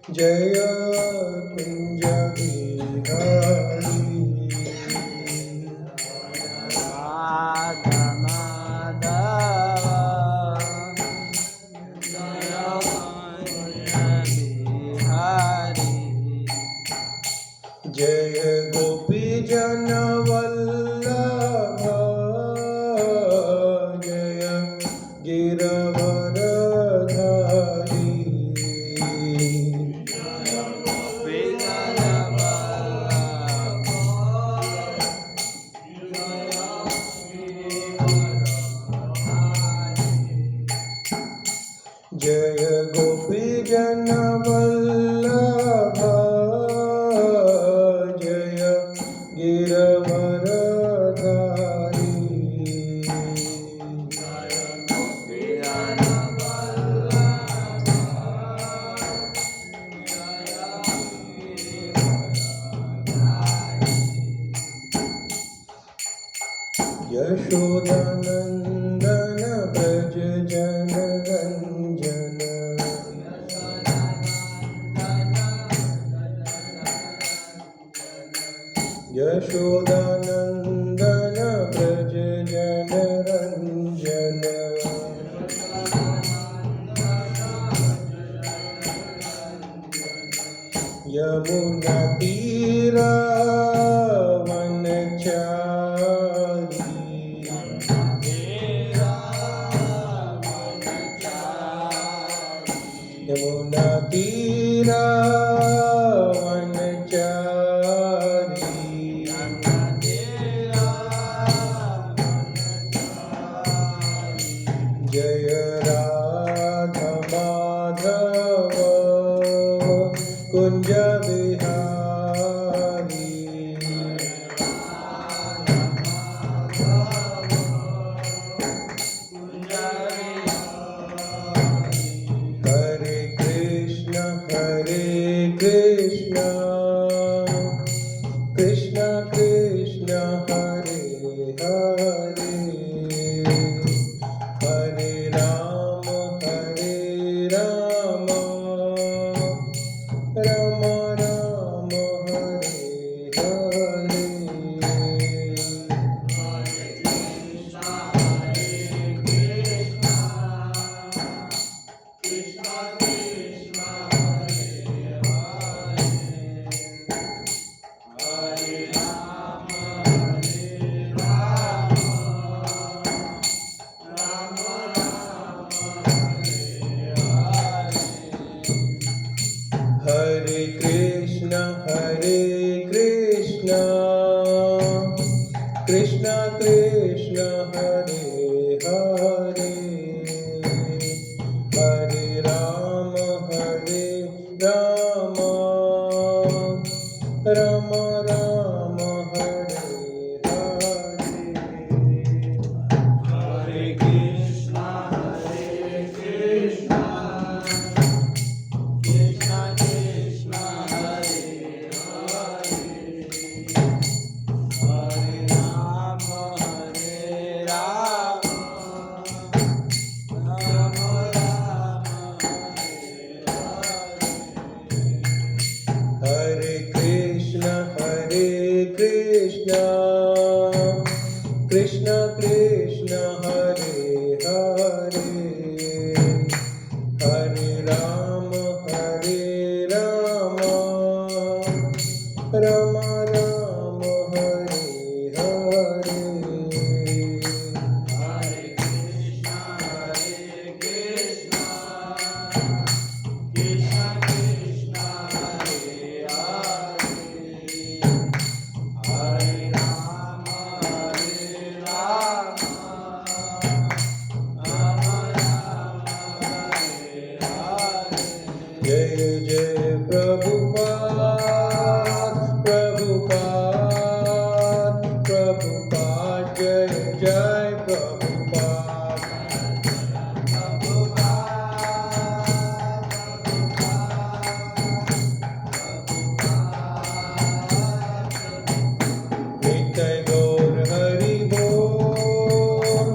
जय कुंज बिहारी जय गोपी जन वल्लभ जय गिरवरधारी जय गोपी जन वल्लभ जय गिरवरधारी यशोदानंदन ब्रज जन रंजन यशोदानंदन ब्रज जन रंजन यमुना तीरा वनचारी यमुना तीरा वनचारी जय राधा माधव कुंज बिहारी हरे कृष्ण कृष्ण कृष्ण हरे हरे हरे राम राम राम हरे हरे हरे कृष्ण कृष्ण कृष्ण हरे हरे हरे राम राम राम हरे हरे हरे कृष्ण हरे कृष्ण कृष्ण कृष्ण हरे हरे हरे राम राम राम हरे हरे जय जय प्रभुपाद जय जय प्रभुपाद नित्य गौर हरि बोल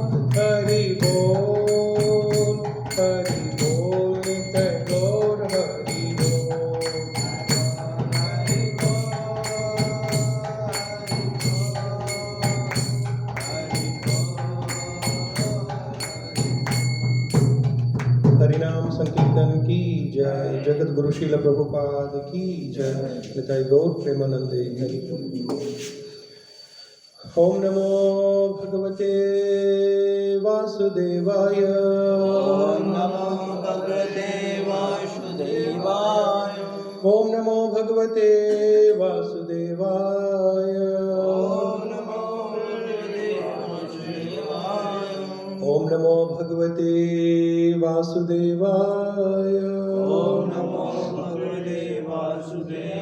नित्य गौर हरि बोल की जय। जगत गुरु श्रील प्रभुपाद की जय। निताई गौर प्रेमानंदे हरि। ओम नमो भगवते वासुदेवाय। ओम नमो भगवते वासुदेवाय। ओम नमो भगवते वासुदेवाय। ओम नमो भगवते वासुदेवाय। ओम नमो भगवते वासुदेवाय। ओम नमो भगवते वासुदेवाय।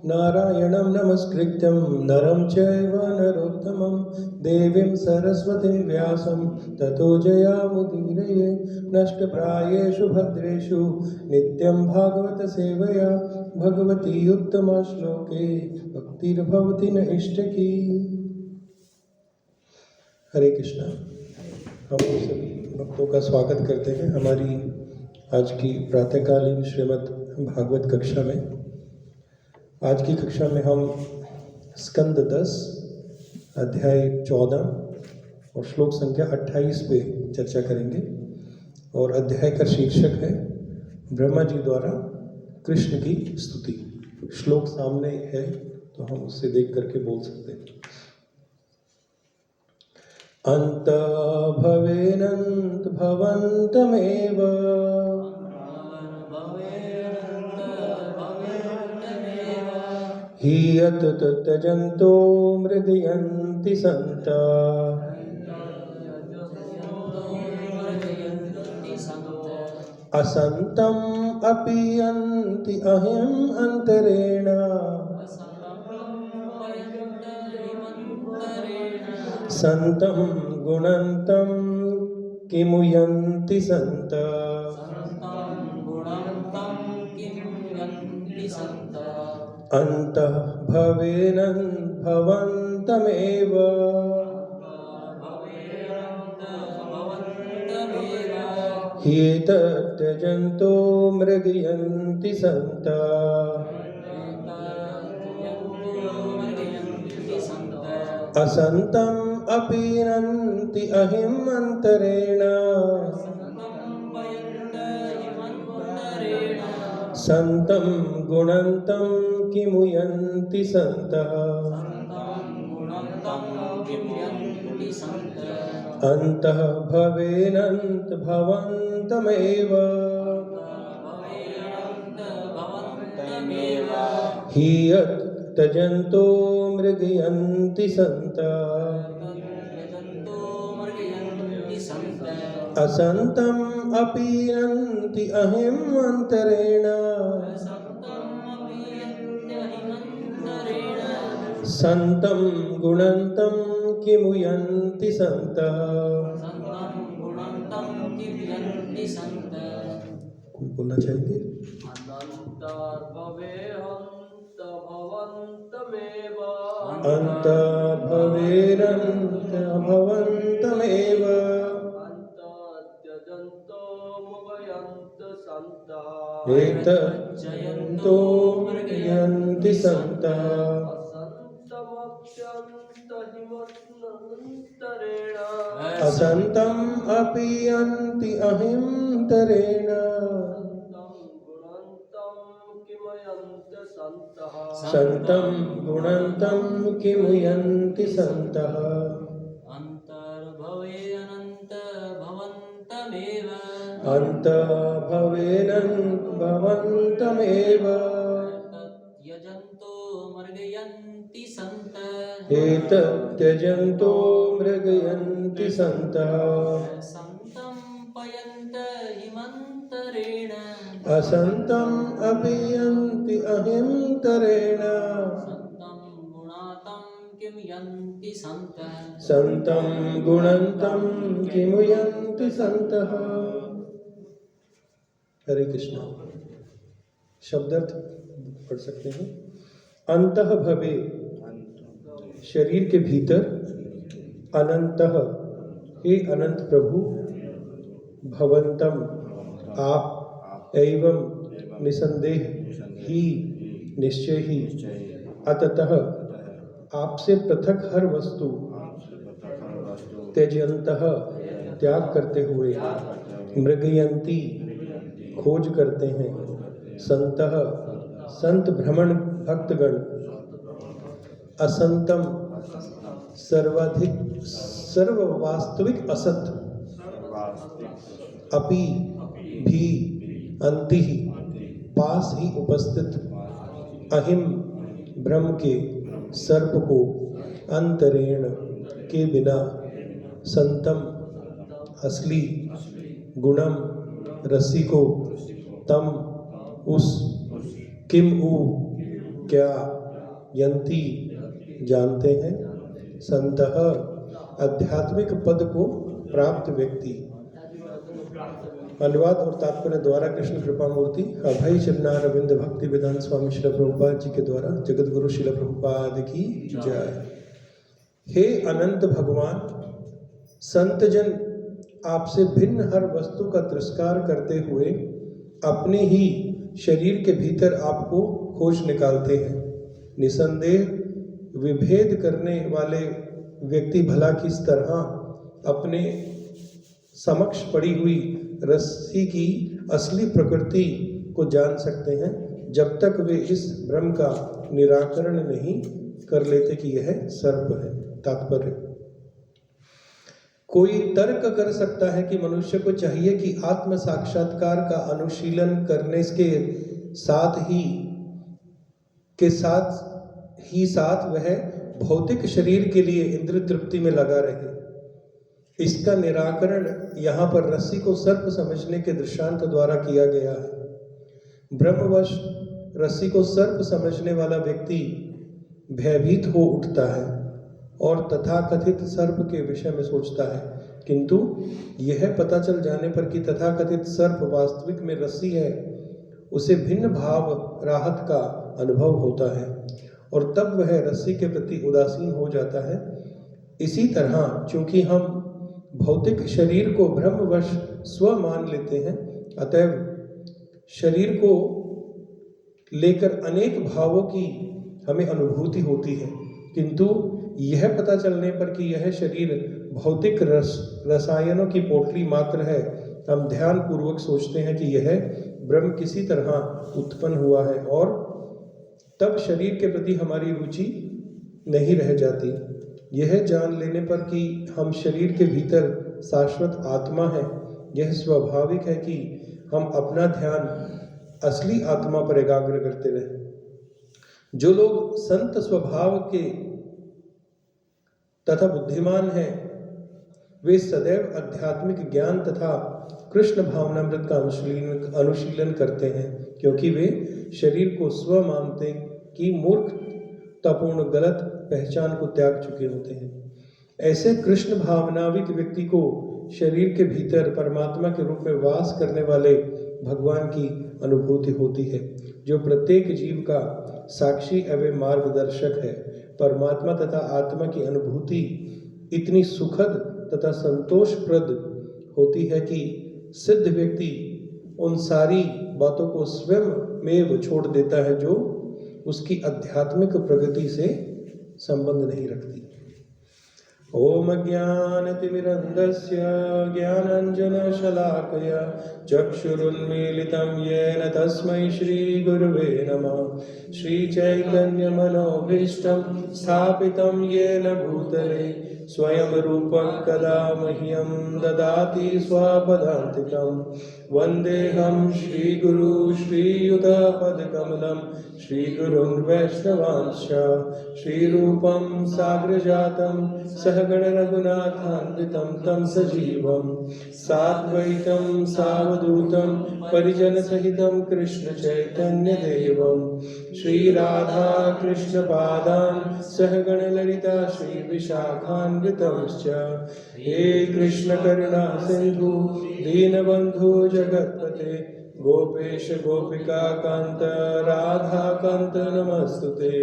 नारायणं नमस्कृत्यं नरं चैव नरोत्तमं देवीं सरस्वतीं व्यासं ततो जयामुदीरये। नष्टप्रायेषु भद्रेषु नित्यं भागवत सेवया भगवती उत्तमा श्लोके भक्तिर्भवति न इष्टकी। हरे कृष्णा। हम सभी भक्तों का स्वागत करते हैं हमारी आज की प्रातःकालीन श्रीमद् भागवत कक्षा में। आज की कक्षा में हम स्कंद 10 अध्याय 14 और श्लोक संख्या 28 पे चर्चा करेंगे और अध्याय का शीर्षक है ब्रह्मा जी द्वारा कृष्ण की स्तुति। श्लोक सामने है तो हम उससे देख करके बोल सकते हैं। अंत भवेनंत भवन्तमेव हि यत् त्यजन्तो मृदयन्ति सन्ता असन्तम् अपि यन्ति अहिम् अन्तरेण सन्तं गुणन्तं किमु यन्ति सन्त। अन्तः भवेनन् भवन्तमेव हि एतत् त्यजन्तो मृगयन्ति सन्त असन्तम् अपि यन्ति अहिम् अन्तरेण सन्तं गुणन्तं किमु यन्ति सन्तः। अन्तः भवेनन्त भवन्तमेव हि यत् त्यजन्तो मृगयन्ति सन्तः असन्तम् अपि यन्ति अहिम् अन्तरेण सन्तं गुणन्तं किमु यन्ति सन्तः। कोई बोलना चाहेंगे? अन्त भवेरन्त भवन्तमेव एतज्जयन्तो यन्ति सन्तः असन्तम् अपि यन्ति अहिम्तरेण सन्तं गुणन्तं किमु यन्ति सन्तः। अन्त भवेनन्त भवन्तमेव एतत् त्यजन्तो मृगयन्ति सन्तः असन्तम् अपि यन्ति अहिम्तरेण सन्तं गुणन्तं किमु यन्ति सन्तः। हरे कृष्ण। शब्दार्थ पढ़ सकते हैं। अंतः भवे शरीर के भीतर, अनंतः हे अनंत प्रभु, भवंतम आप, एवं निसंदेह ही निश्चय ही, अततः आपसे पृथक हर वस्तु, त्यजंतः त्याग करते हुए, मृगयंती खोज करते हैं। संतः संत भ्रमण भक्तगण, असंतम सर्वाधिक सर्ववास्तविक असत, अपि भी अंति पास ही उपस्थित अहिम ब्रह्म के सर्प को अंतरेण के बिना संतम असली गुणम रसिको तम उस किम उ क्या यंती जानते हैं। संतः आध्यात्मिक पद को प्राप्त व्यक्ति। अनुवाद और तात्पर्य द्वारा कृष्ण कृपा मूर्ति अभय चरणारविंद भक्ति वेदांत स्वामी श्रील प्रभुपाद जी के द्वारा जगत गुरु श्रील प्रभुपाद की जय। हे अनंत भगवान, संतजन आपसे भिन्न हर वस्तु का तिरस्कार करते हुए अपने ही शरीर के भीतर आपको खोज निकालते हैं। निसंदेह विभेद करने वाले व्यक्ति भला किस तरह अपने समक्ष पड़ी हुई रस्सी की असली प्रकृति को जान सकते हैं जब तक वे इस भ्रम का निराकरण नहीं कर लेते कि यह सर्प है। तात्पर्य, कोई तर्क कर सकता है कि मनुष्य को चाहिए कि आत्म साक्षात्कार का अनुशीलन करने के साथ वह भौतिक शरीर के लिए इंद्र तृप्ति में लगा रहे। इसका निराकरण यहाँ पर रस्सी को सर्प समझने के दृष्टांत द्वारा किया गया है। ब्रह्मवश रस्सी को सर्प समझने वाला व्यक्ति भयभीत हो उठता है और तथाकथित सर्प के विषय में सोचता है, किंतु यह पता चल जाने पर कि तथाकथित सर्प वास्तविक में रस्सी है, उसे भिन्न भाव राहत का अनुभव होता है और तब वह रस्सी के प्रति उदासीन हो जाता है। इसी तरह चूंकि हम भौतिक शरीर को ब्रह्मवश स्व मान लेते हैं, अतएव शरीर को लेकर अनेक भावों की हमें अनुभूति होती है, किंतु यह पता चलने पर कि यह शरीर भौतिक रसायनों की पोटली मात्र है, हम ध्यान पूर्वक सोचते हैं कि यह ब्रह्म किसी तरह उत्पन्न हुआ है और तब शरीर के प्रति हमारी रुचि नहीं रह जाती। यह जान लेने पर कि हम शरीर के भीतर शाश्वत आत्मा है, यह स्वाभाविक है कि हम अपना ध्यान असली आत्मा पर एकाग्र करते रहें। जो लोग संत स्वभाव के तथा बुद्धिमान हैं, वे सदैव आध्यात्मिक ज्ञान तथा कृष्ण भावनामृत का अनुशीलन करते हैं, क्योंकि वे शरीर को स्व मानते कि मूर्खतापूर्ण गलत पहचान को त्याग चुके होते हैं। ऐसे कृष्ण भावनावित व्यक्ति को शरीर के भीतर परमात्मा के रूप में वास करने वाले भगवान की अनुभूति होती है, जो प्रत्येक जीव का साक्षी एवं मार्गदर्शक है। परमात्मा तथा आत्मा की अनुभूति इतनी सुखद तथा संतोषप्रद होती है कि सिद्ध व्यक्ति उन सारी बातों को स्वयं में छोड़ देता है जो उसकी आध्यात्मिक प्रगति से संबंध नहीं रखती। ओम ज्ञानतिमिरन्धस्य ज्ञानाञ्जनशलाकया चक्षुरुन्मीलितं येन तस्मै श्रीगुरुवे नमः। श्रीचैतन्यमनोभीष्टं स्थापितं येन भूतले स्वयं रूपं कदा मह्यं ददाति स्वपदान्तिकं। वन्देऽहं श्रीगुरु श्रीयुतपदकमलं श्रीगुरुन् वैष्णवांश्च। श्रीरूपं साग्रजातं सहगण रघुनाथान्वितं तं सजीवं साद्वैतं सावधूतं परिजनसहितं कृष्ण चैतन्यदेवं। श्रीराधा कृष्णपादान् सहगण ललिता श्रीविशाखान्वितंश्च। हे कृष्ण करुणा सिन्धु दीनबन्धु जगत्पते गोपेश गोपिका कांत राधा कांत नमस्तुते।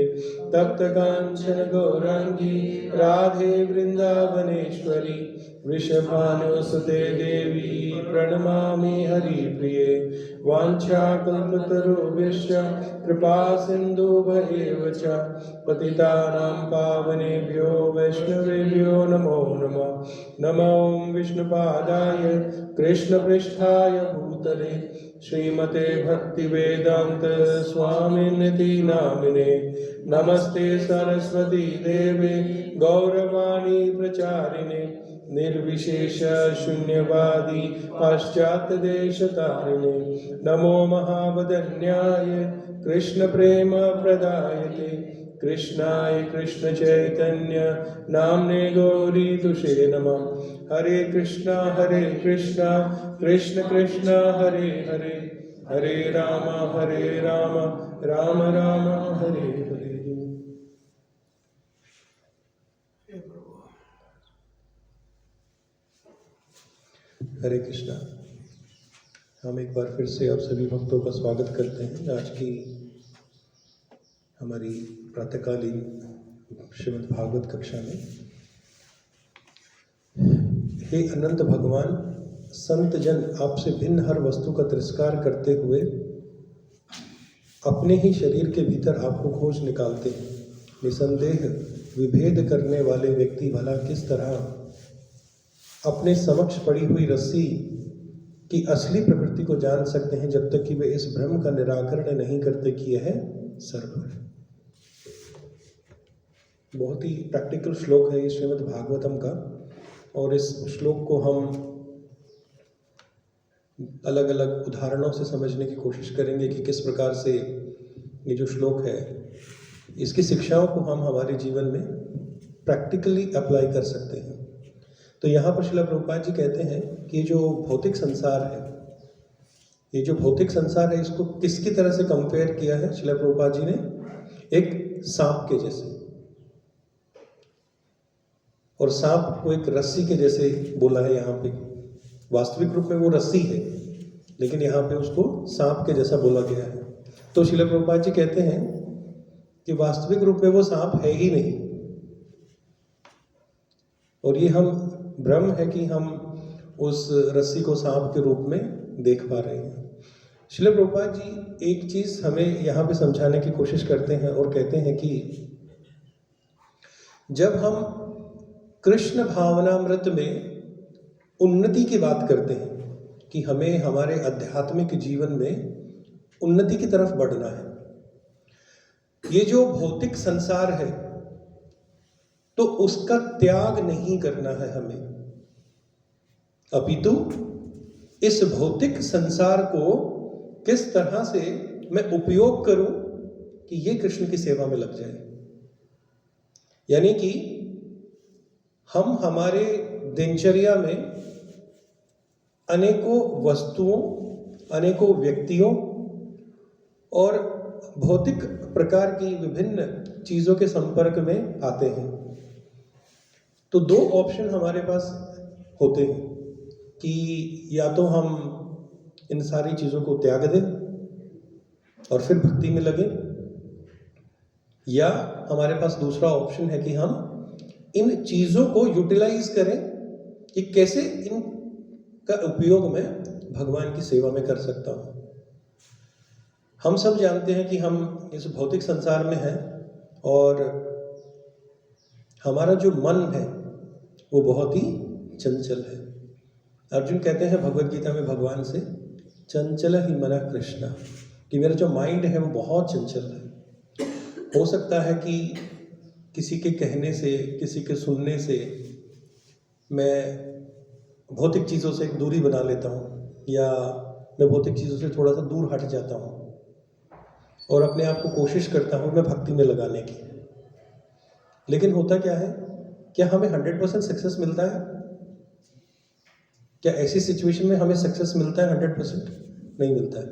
तप्त कांचन गौरांगी राधे वृंदावनेश्वरी वृषभानुसुते देवी प्रणमामि हरिप्रिये। वाञ्छाकल्पतरुभ्यश्च कृपा सिन्धुभ्येव च पतितानां पावनेभ्यो वैष्णवेभ्यो नमो नमः। नमो विष्णुपादाय कृष्णपृष्ठाय भूतले श्रीमते भक्तिवेदांत स्वामिनिति नामिने। नमस्ते सरस्वती देवे गौरवाणी प्रचारिणे निर्विशेष शून्यवादी पाश्चात्य देश तारिणे। नमो महावदन्याय कृष्ण प्रेम प्रदायते कृष्णाय कृष्ण चैतन्य नामने गौरी तुषे नमः। हरे कृष्णा कृष्ण कृष्ण हरे हरे हरे राम राम राम हरे हरे। हरे कृष्णा। हम एक बार फिर से आप सभी भक्तों का स्वागत करते हैं आज की हमारी प्रातःकालीन श्रीमद् भागवत कक्षा में। हे अनंत भगवान, संत जन आपसे भिन्न हर वस्तु का तिरस्कार करते हुए अपने ही शरीर के भीतर आपको खोज निकालते हैं। निसंदेह विभेद करने वाले व्यक्ति भला किस तरह अपने समक्ष पड़ी हुई रस्सी की असली प्रकृति को जान सकते हैं जब तक कि वे इस भ्रम का निराकरण नहीं करते कि यह सर्प है। बहुत ही प्रैक्टिकल श्लोक है ये श्रीमद् भागवतम का, और इस श्लोक को हम अलग अलग उदाहरणों से समझने की कोशिश करेंगे कि किस प्रकार से ये जो श्लोक है इसकी शिक्षाओं को हम हमारे जीवन में प्रैक्टिकली अप्लाई कर सकते हैं। तो यहाँ पर श्रील प्रभुपाद जी कहते हैं कि जो भौतिक संसार है, ये जो भौतिक संसार है इसको किसकी तरह से कंपेयर किया है श्रील प्रभुपाद जी ने? एक सांप के जैसे, और सांप को एक रस्सी के जैसे बोला है यहाँ पे। वास्तविक रूप में वो रस्सी है, लेकिन यहाँ पे उसको सांप के जैसा बोला गया है। तो श्रील प्रभुपाद जी कहते हैं कि वास्तविक रूप में वो सांप है ही नहीं, और ये हम भ्रम है कि हम उस रस्सी को सांप के रूप में देख पा रहे हैं। श्रील प्रभुपाद जी एक चीज हमें यहाँ पे समझाने की कोशिश करते हैं और कहते हैं कि जब हम कृष्ण भावनामृत में उन्नति की बात करते हैं कि हमें हमारे आध्यात्मिक जीवन में उन्नति की तरफ बढ़ना है, ये जो भौतिक संसार है तो उसका त्याग नहीं करना है हमें, अपितु इस भौतिक संसार को किस तरह से मैं उपयोग करूं कि ये कृष्ण की सेवा में लग जाए। यानी कि हम हमारे दिनचर्या में अनेकों वस्तुओं, अनेकों व्यक्तियों और भौतिक प्रकार की विभिन्न चीजों के संपर्क में आते हैं। तो दो ऑप्शन हमारे पास होते हैं कि या तो हम इन सारी चीजों को त्याग दें और फिर भक्ति में लगे, या हमारे पास दूसरा ऑप्शन है कि हम इन चीजों को यूटिलाइज करें कि कैसे इनका उपयोग मैं भगवान की सेवा में कर सकता हूं। हम सब जानते हैं कि हम इस भौतिक संसार में हैं और हमारा जो मन है वो बहुत ही चंचल है। अर्जुन कहते हैं भगवद गीता में भगवान से, चंचल ही मन कृष्ण, कि मेरा जो माइंड है वो बहुत चंचल है। हो सकता है कि किसी के कहने से, किसी के सुनने से मैं भौतिक चीज़ों से एक दूरी बना लेता हूँ, या मैं भौतिक चीज़ों से थोड़ा सा दूर हट जाता हूँ और अपने आप को कोशिश करता हूँ मैं भक्ति में लगाने की। लेकिन होता क्या है, क्या हमें 100% सक्सेस मिलता है? क्या ऐसी सिचुएशन में हमें सक्सेस मिलता है 100%? नहीं मिलता है।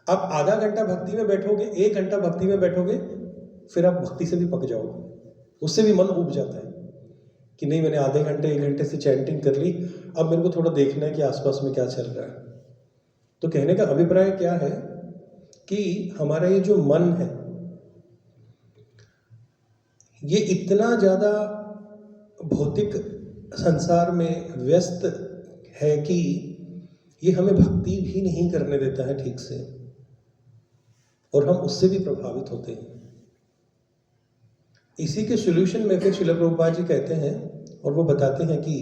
आप आधा घंटा भक्ति में बैठोगे, 1 घंटा भक्ति में बैठोगे, फिर आप भक्ति से भी पक जाओगे, उससे भी मन उब जाता है कि नहीं, मैंने आधे घंटे 1 घंटे से चैंटिंग कर ली, अब मेरे को थोड़ा देखना है कि आसपास में क्या चल रहा है। तो कहने का अभिप्राय क्या है कि हमारा ये जो मन है ये इतना ज़्यादा भौतिक संसार में व्यस्त है कि ये हमें भक्ति भी नहीं करने देता है ठीक से, और हम उससे भी प्रभावित होते हैं। इसी के सॉल्यूशन में फिर श्रील प्रभुपाद जी कहते हैं और वो बताते हैं कि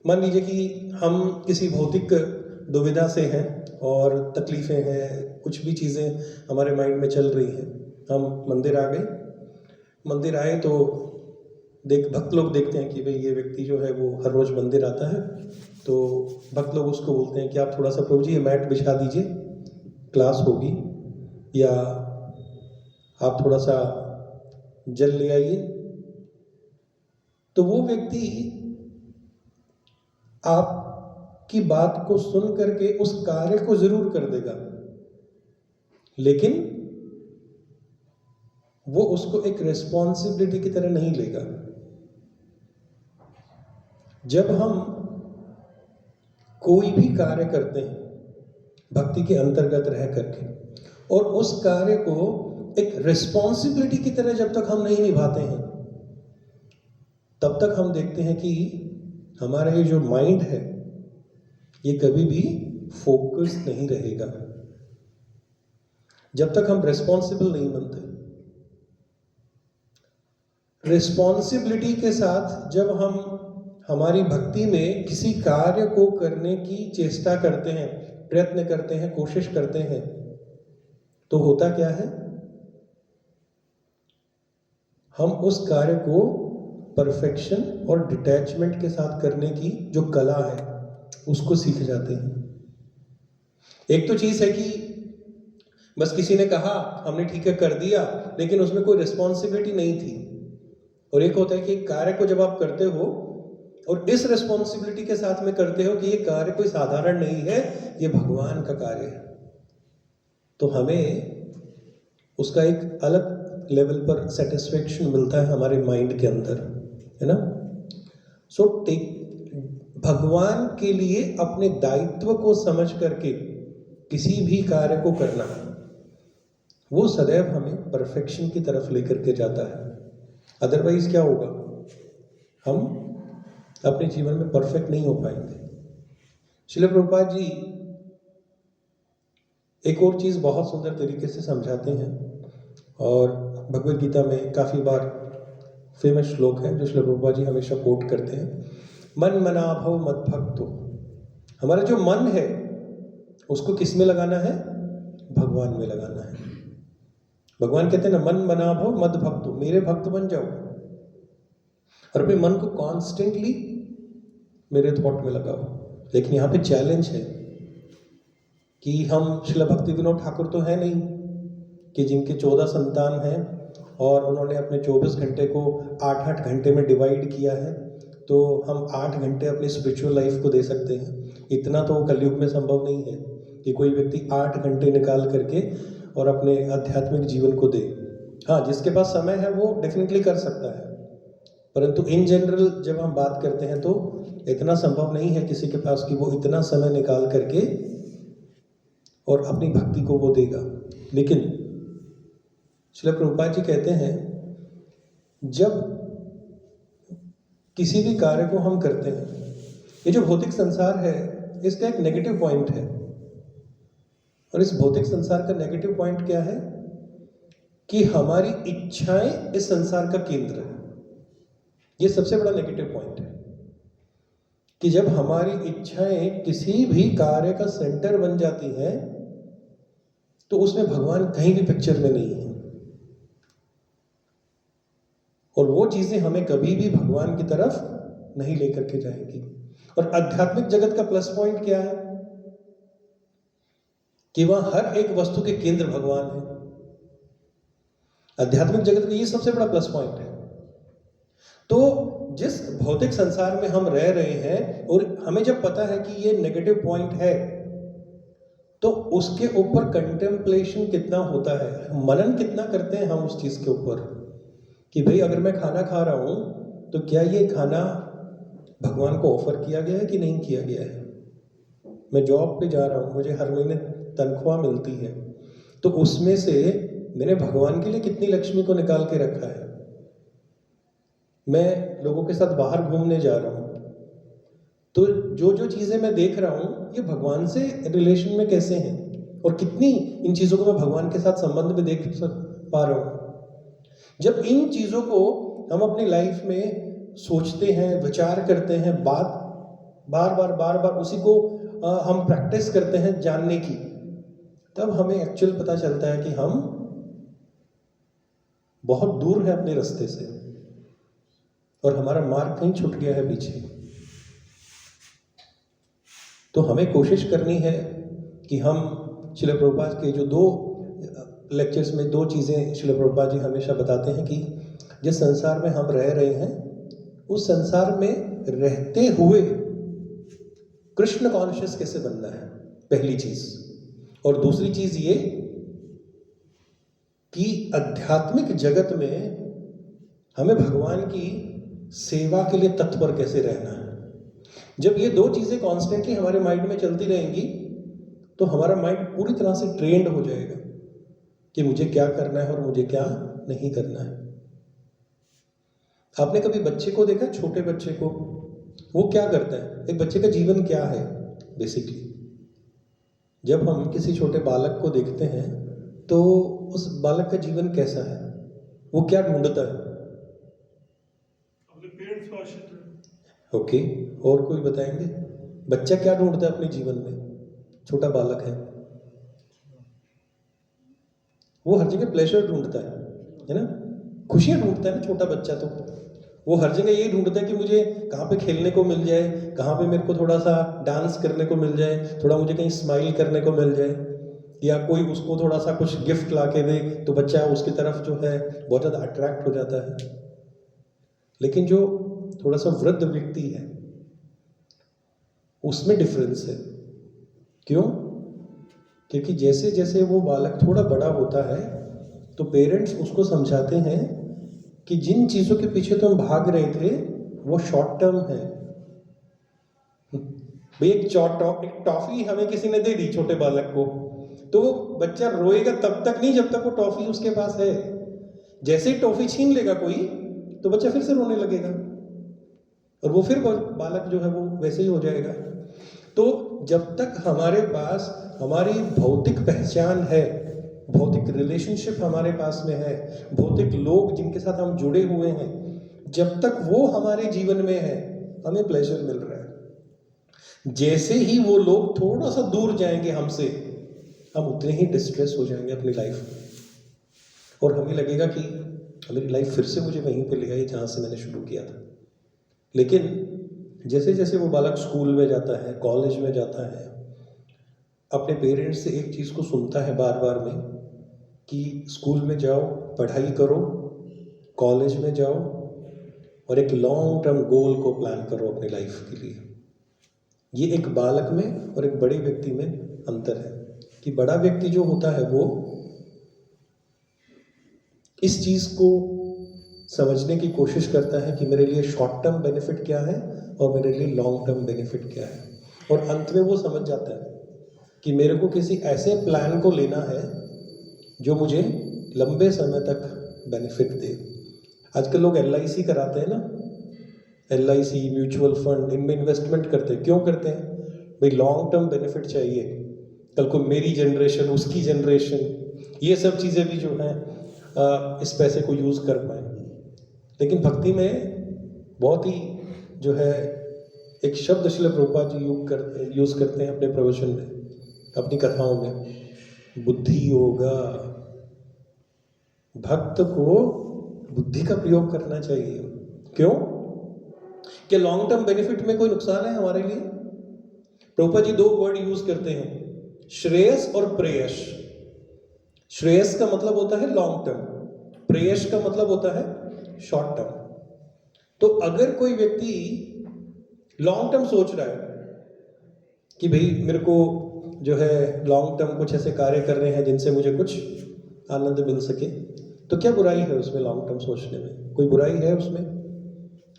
मान लीजिए कि हम किसी भौतिक दुविधा से हैं और तकलीफ़ें हैं, कुछ भी चीज़ें हमारे माइंड में चल रही हैं। हम मंदिर आ गए, मंदिर आए तो भक्त लोग देखते हैं कि भाई ये व्यक्ति जो है वो हर रोज़ मंदिर आता है, तो भक्त लोग उसको बोलते हैं कि आप थोड़ा सा प्रभु जी ये मैट बिछा दीजिए, क्लास होगी, या आप थोड़ा सा जल ले आइए। तो वो व्यक्ति आपकी बात को सुन करके उस कार्य को जरूर कर देगा, लेकिन वो उसको एक रिस्पॉन्सिबिलिटी की तरह नहीं लेगा। जब हम कोई भी कार्य करते हैं भक्ति के अंतर्गत रह करके, और उस कार्य को एक रिस्पॉन्सिबिलिटी की तरह जब तक हम नहीं निभाते हैं, तब तक हम देखते हैं कि हमारा ये जो माइंड है ये कभी भी फोकस नहीं रहेगा, जब तक हम रिस्पॉन्सिबल नहीं बनते। रिस्पॉन्सिबिलिटी के साथ जब हम हमारी भक्ति में किसी कार्य को करने की चेष्टा करते हैं, प्रयत्न करते हैं, कोशिश करते हैं, तो होता क्या है, हम उस कार्य को परफेक्शन और डिटैचमेंट के साथ करने की जो कला है उसको सीख जाते हैं। एक तो चीज है कि बस किसी ने कहा, हमने ठीक है कर दिया, लेकिन उसमें कोई रिस्पॉन्सिबिलिटी नहीं थी। और एक होता है कि कार्य को जब आप करते हो और इस रिस्पॉन्सिबिलिटी के साथ में करते हो कि ये कार्य कोई साधारण नहीं है, ये भगवान का कार्य है, तो हमें उसका एक अलग लेवल पर सेटिस्फेक्शन मिलता है हमारे माइंड के अंदर, है ना। सो भगवान के लिए अपने दायित्व को समझ करके किसी भी कार्य को करना, वो सदैव हमें परफेक्शन की तरफ लेकर के जाता है। अदरवाइज क्या होगा, हम अपने जीवन में परफेक्ट नहीं हो पाएंगे। श्रील प्रभुपाद जी एक और चीज बहुत सुंदर तरीके से समझाते हैं, और भगवद गीता में काफी बार फेमस श्लोक है जो श्रील प्रभुपाद जी हमेशा कोट करते हैं, मन मना भव मद भक्तो। हमारा जो मन है उसको किस में लगाना है, भगवान में लगाना है। भगवान कहते हैं ना, मन मना भव मद भक्तो, मेरे भक्त बन जाओ, और अपने मन को कॉन्स्टेंटली मेरे थॉट में लगाओ। लेकिन यहाँ पे चैलेंज है कि हम श्रील भक्ति विनोद ठाकुर तो है नहीं कि जिनके 14 संतान हैं और उन्होंने अपने 24 घंटे को 8-8 घंटे में डिवाइड किया है, तो हम 8 घंटे अपनी स्पिरिचुअल लाइफ को दे सकते हैं। इतना तो कलयुग में संभव नहीं है कि कोई व्यक्ति 8 घंटे निकाल करके और अपने आध्यात्मिक जीवन को दे। हाँ, जिसके पास समय है वो डेफिनेटली कर सकता है, परंतु इन जनरल जब हम बात करते हैं तो इतना संभव नहीं है किसी के पास कि वो इतना समय निकाल करके और अपनी भक्ति को वो देगा। लेकिन श्रील प्रभुपाद जी कहते हैं, जब किसी भी कार्य को हम करते हैं, ये जो भौतिक संसार है इसका एक नेगेटिव पॉइंट है, और इस भौतिक संसार का नेगेटिव पॉइंट क्या है कि हमारी इच्छाएं इस संसार का केंद्र है। ये सबसे बड़ा नेगेटिव पॉइंट है कि जब हमारी इच्छाएं किसी भी कार्य का सेंटर बन जाती हैं तो उसमें भगवान कहीं भी पिक्चर में नहीं है, और वो चीजें हमें कभी भी भगवान की तरफ नहीं लेकर के जाएंगी। और आध्यात्मिक जगत का प्लस पॉइंट क्या है कि वहां हर एक वस्तु के केंद्र भगवान है। आध्यात्मिक जगत का ये सबसे बड़ा प्लस पॉइंट है। तो जिस भौतिक संसार में हम रह रहे हैं और हमें जब पता है कि ये नेगेटिव पॉइंट है, तो उसके ऊपर कंटेम्पलेशन कितना होता है, मनन कितना करते हैं हम उस चीज के ऊपर कि भाई अगर मैं खाना खा रहा हूं तो क्या ये खाना भगवान को ऑफर किया गया है कि नहीं किया गया है। मैं जॉब पे जा रहा हूं, मुझे हर महीने तनख्वाह मिलती है, तो उसमें से मैंने भगवान के लिए कितनी लक्ष्मी को निकाल के रखा है। मैं लोगों के साथ बाहर घूमने जा रहा हूं, तो जो जो चीजें मैं देख रहा हूं ये भगवान से रिलेशन में कैसे हैं, और कितनी इन चीजों को मैं भगवान के साथ संबंध में देख पा रहा हूं। जब इन चीजों को हम अपनी लाइफ में सोचते हैं, विचार करते हैं, बार बार उसी को हम प्रैक्टिस करते हैं जानने की, तब हमें एक्चुअल पता चलता है कि हम बहुत दूर है अपने रास्ते से और हमारा मार्ग कहीं छूट गया है पीछे। तो हमें कोशिश करनी है कि हम श्रील प्रभुपाद के जो 2 लेक्चर्स में 2 चीज़ें श्रील प्रभुपाद जी हमेशा बताते हैं कि जिस संसार में हम रह रहे हैं उस संसार में रहते हुए कृष्ण कॉन्शियस कैसे बनना है, पहली चीज। और दूसरी चीज ये कि आध्यात्मिक जगत में हमें भगवान की सेवा के लिए तत्पर कैसे रहना है। जब ये 2 चीजें कॉन्स्टेंटली हमारे माइंड में चलती रहेंगी तो हमारा माइंड पूरी तरह से ट्रेंड हो जाएगा कि मुझे क्या करना है और मुझे क्या नहीं करना है। आपने कभी बच्चे को देखा, छोटे बच्चे को, वो क्या करता है? एक बच्चे का जीवन क्या है बेसिकली? जब हम किसी छोटे बालक को देखते हैं तो उस बालक का जीवन कैसा है, वो क्या ढूंढता है? अपने पेरेंट्स को आश्रित है। ओके, और कोई बताएंगे? बच्चा क्या ढूंढता है अपने जीवन में? छोटा बालक है, वो हर जगह प्लेजर ढूंढता है ना, खुशियां ढूंढता है ना छोटा बच्चा। तो वो हर जगह यही ढूंढता है कि मुझे कहाँ पे खेलने को मिल जाए, कहाँ पे मेरे को थोड़ा सा डांस करने को मिल जाए, थोड़ा मुझे कहीं स्माइल करने को मिल जाए, या कोई उसको थोड़ा सा कुछ गिफ्ट ला के दे तो बच्चा उसकी तरफ जो है बहुत ज़्यादा अट्रैक्ट हो जाता है। लेकिन जो थोड़ा सा वृद्ध व्यक्ति है उसमें डिफरेंस है। क्यों? क्योंकि जैसे जैसे वो बालक थोड़ा बड़ा होता है तो पेरेंट्स उसको समझाते हैं कि जिन चीज़ों के पीछे तुम भाग रहे थे वो शॉर्ट टर्म है। भाई एक टॉफी हमें किसी ने दे दी छोटे बालक को, तो वो बच्चा रोएगा तब तक नहीं जब तक वो टॉफी उसके पास है। जैसे ही टॉफी छीन लेगा कोई तो बच्चा फिर से रोने लगेगा और वो फिर बालक जो है वो वैसे ही हो जाएगा। तो जब तक हमारे पास हमारी भौतिक पहचान है, भौतिक रिलेशनशिप हमारे पास में है, भौतिक लोग जिनके साथ हम जुड़े हुए हैं, जब तक वो हमारे जीवन में है हमें प्लेजर मिल रहा है। जैसे ही वो लोग थोड़ा सा दूर जाएंगे हमसे, हम उतने ही डिस्ट्रेस हो जाएंगे अपनी लाइफ में और हमें लगेगा कि मेरी लाइफ फिर से मुझे वहीं पे ले आई जहाँ से मैंने शुरू किया था। लेकिन जैसे जैसे वो बालक स्कूल में जाता है, कॉलेज में जाता है, अपने पेरेंट्स से एक चीज़ को सुनता है बार बार में कि स्कूल में जाओ, पढ़ाई करो, कॉलेज में जाओ और एक लॉन्ग टर्म गोल को प्लान करो अपनी लाइफ के लिए। ये एक बालक में और एक बड़े व्यक्ति में अंतर है कि बड़ा व्यक्ति जो होता है वो इस चीज़ को समझने की कोशिश करता है कि मेरे लिए शॉर्ट टर्म बेनिफिट क्या है और मेरे लिए लॉन्ग टर्म बेनिफिट क्या है, और अंत में वो समझ जाता है कि मेरे को किसी ऐसे प्लान को लेना है जो मुझे लंबे समय तक बेनिफिट दे। आजकल लोग LIC कराते हैं ना, LIC, म्यूचुअल फंड, इनमें इन्वेस्टमेंट करते हैं। क्यों करते हैं? भाई लॉन्ग टर्म बेनिफिट चाहिए, कल को मेरी जनरेशन, उसकी जनरेशन, ये सब चीज़ें भी जो हैं इस पैसे को यूज़ कर पाए। लेकिन भक्ति में बहुत ही जो है एक शब्द श्रील प्रभुपाद जी यूज़ करते हैं अपने प्रवचन में, अपनी कथाओं में, बुद्धि योगा। भक्त को बुद्धि का प्रयोग करना चाहिए। क्यों? क्या लॉन्ग टर्म बेनिफिट में कोई नुकसान है हमारे लिए? प्रभुपाद जी 2 वर्ड यूज करते हैं, श्रेयस और प्रेयस। श्रेयस का मतलब होता है लॉन्ग टर्म, प्रेयस का मतलब होता है शॉर्ट टर्म। तो अगर कोई व्यक्ति लॉन्ग टर्म सोच रहा है कि भाई मेरे को जो है लॉन्ग टर्म कुछ ऐसे कार्य कर रहे हैं जिनसे मुझे कुछ आनंद मिल सके, तो क्या बुराई है उसमें? लॉन्ग टर्म सोचने में कोई बुराई है उसमें?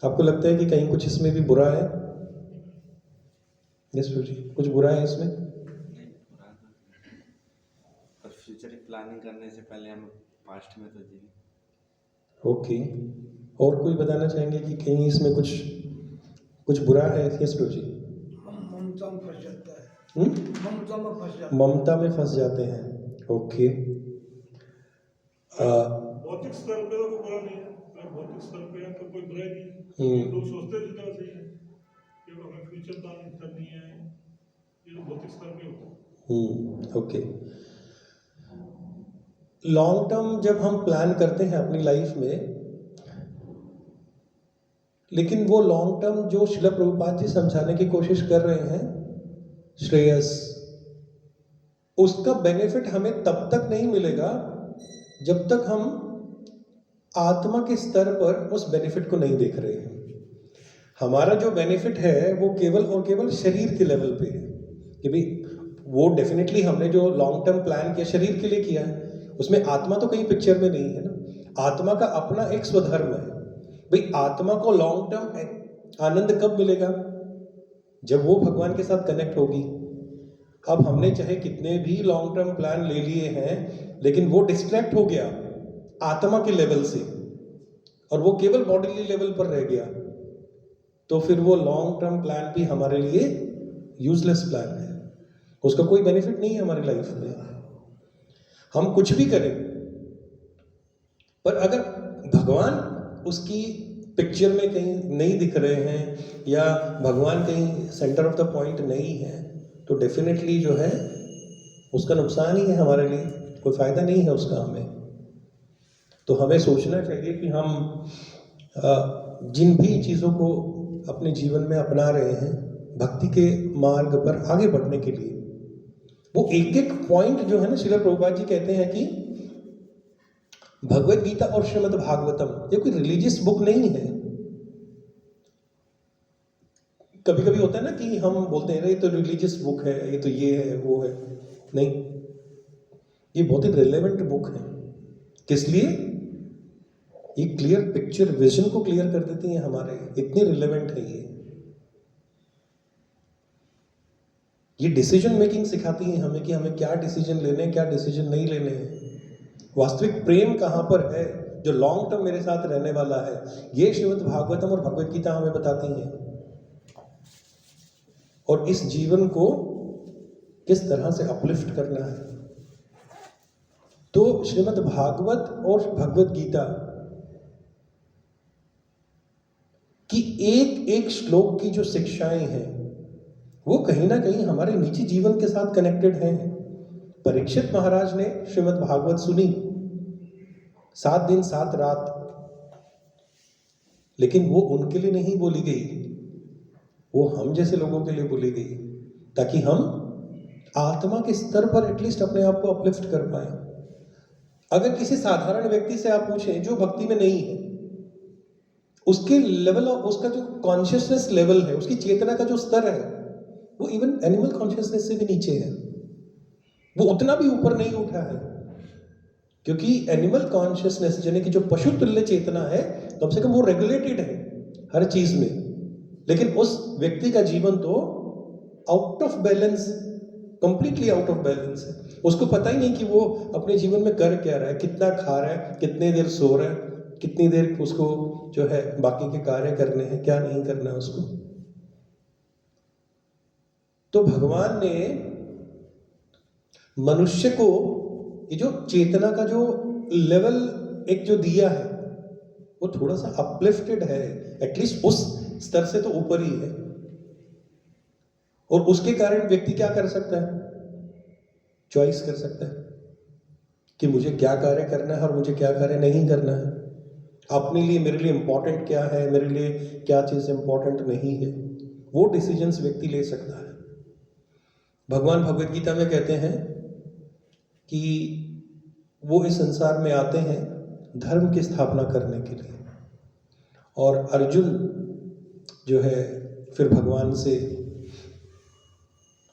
आपको लगता है कि कहीं कुछ इसमें भी बुरा है? यस प्रभु जी, कुछ बुरा है इसमें? नहीं, बुरा नहीं। पर फ्यूचर की प्लानिंग करने से पहले हम पास्ट में तो जी। ओके, और कोई बताना चाहेंगे कि कहीं इसमें कुछ बुरा है? यस प्रभु जी। ममता में फंस जाता है, हम्म? ममता में फंस जाता है। ममता में फंस जाते हैं। ओके। भौतिक स्तर पे तो कोई बुरा नहीं है, अगर भौतिक स्तर पे है तो कोई बुराई नहीं है। लोग सोचते हैं जितना सही है कि हमें फ्यूचर प्लानिंग करनी है, ये भौतिक स्तर पे होता है। ओके। लॉन्ग टर्म जब हम प्लान करते हैं अपनी लाइफ में, लेकिन वो लॉन्ग टर्म जो श्रील प्रभुपाद जी समझाने की कोशिश कर रहे हैं, श्रेयस, उसका बेनिफिट हमें तब तक नहीं मिलेगा जब तक हम आत्मा के स्तर पर उस बेनिफिट को नहीं देख रहे हैं। हमारा जो बेनिफिट है वो केवल और केवल शरीर के लेवल पे है कि भाई वो डेफिनेटली हमने जो लॉन्ग टर्म प्लान किया शरीर के लिए किया है, उसमें आत्मा तो कहीं पिक्चर में नहीं है ना। आत्मा का अपना एक स्वधर्म है। भाई आत्मा को लॉन्ग टर्म आनंद कब मिलेगा? जब वो भगवान के साथ कनेक्ट होगी। अब हमने चाहे कितने भी लॉन्ग टर्म प्लान ले लिए हैं, लेकिन वो डिस्ट्रैक्ट हो गया आत्मा के लेवल से और वो केवल बॉडीली लेवल पर रह गया, तो फिर वो लॉन्ग टर्म प्लान भी हमारे लिए यूजलेस प्लान है। उसका कोई बेनिफिट नहीं है हमारी लाइफ में। हम कुछ भी करें, पर अगर भगवान उसकी पिक्चर में कहीं नहीं दिख रहे हैं या भगवान कहीं सेंटर ऑफ द पॉइंट नहीं है, तो डेफिनेटली जो है उसका नुकसान ही है हमारे लिए, कोई फायदा नहीं है उसका हमें। तो हमें सोचना चाहिए कि हम जिन भी चीज़ों को अपने जीवन में अपना रहे हैं भक्ति के मार्ग पर आगे बढ़ने के लिए, वो एक एक पॉइंट जो है ना, श्रील प्रभुपाद जी कहते हैं कि भगवत गीता और श्रीमद् भागवतम ये कोई रिलीजियस बुक नहीं है। कभी कभी होता है ना कि हम बोलते हैं ये तो रिलीजियस बुक है, ये तो ये है वो है। नहीं, ये बहुत ही रिलेवेंट बुक है। किस लिए? ये क्लियर पिक्चर, विजन को क्लियर कर देती है हमारे, इतनी रिलेवेंट है ये डिसीजन मेकिंग सिखाती है हमें कि हमें क्या डिसीजन लेने हैं, क्या डिसीजन नहीं लेने हैं। वास्तविक प्रेम कहाँ पर है जो लॉन्ग टर्म मेरे साथ रहने वाला है, ये श्रीमद् भागवतम और भगवत गीता हमें बताती हैं। और इस जीवन को किस तरह से अपलिफ्ट करना है। तो श्रीमद् भागवत और भगवत गीता कि एक एक श्लोक की जो शिक्षाएं हैं वो कहीं ना कहीं हमारे निजी जीवन के साथ कनेक्टेड हैं। परीक्षित महाराज ने श्रीमद् भागवत सुनी 7 दिन 7 रात, लेकिन वो उनके लिए नहीं बोली गई, वो हम जैसे लोगों के लिए बोली गई, ताकि हम आत्मा के स्तर पर एटलीस्ट अपने आप को अपलिफ्ट कर पाए। अगर किसी साधारण व्यक्ति से आप पूछें जो भक्ति में नहीं है, उसके लेवल ऑफ, उसका जो कॉन्शियसनेस लेवल है, उसकी चेतना का जो स्तर है, वो इवन एनिमल कॉन्शियसनेस से भी नीचे है। वो उतना भी ऊपर नहीं उठा है, क्योंकि एनिमल कॉन्शियसनेस यानी कि जो पशु तुल्य चेतना है, कम से कम वो रेगुलेटेड है हर चीज में। लेकिन उस व्यक्ति का जीवन तो out of balance, completely out of balance है। उसको पता ही नहीं कि वो अपने जीवन में कर क्या रहा है, कितना खा रहा है, कितने देर सो रहा है, कितनी देर उसको जो है बाकी के कार्य करने हैं, क्या नहीं करना है उसको। तो भगवान ने मनुष्य को ये जो चेतना का जो लेवल एक जो दिया है, वो थोड़ा सा अपलिफ्टेड है, एटलीस्ट उस स्तर से तो ऊपर ही है। और उसके कारण व्यक्ति क्या कर सकता है? चॉइस कर सकता है कि मुझे क्या कार्य करना है और मुझे क्या कार्य नहीं करना है। अपने लिए, मेरे लिए इंपॉर्टेंट क्या है, मेरे लिए क्या चीज़ इंपॉर्टेंट नहीं है, वो डिसीजंस व्यक्ति ले सकता है। भगवान भगवत गीता में कहते हैं कि वो इस संसार में आते हैं धर्म की स्थापना करने के लिए। और अर्जुन जो है फिर भगवान से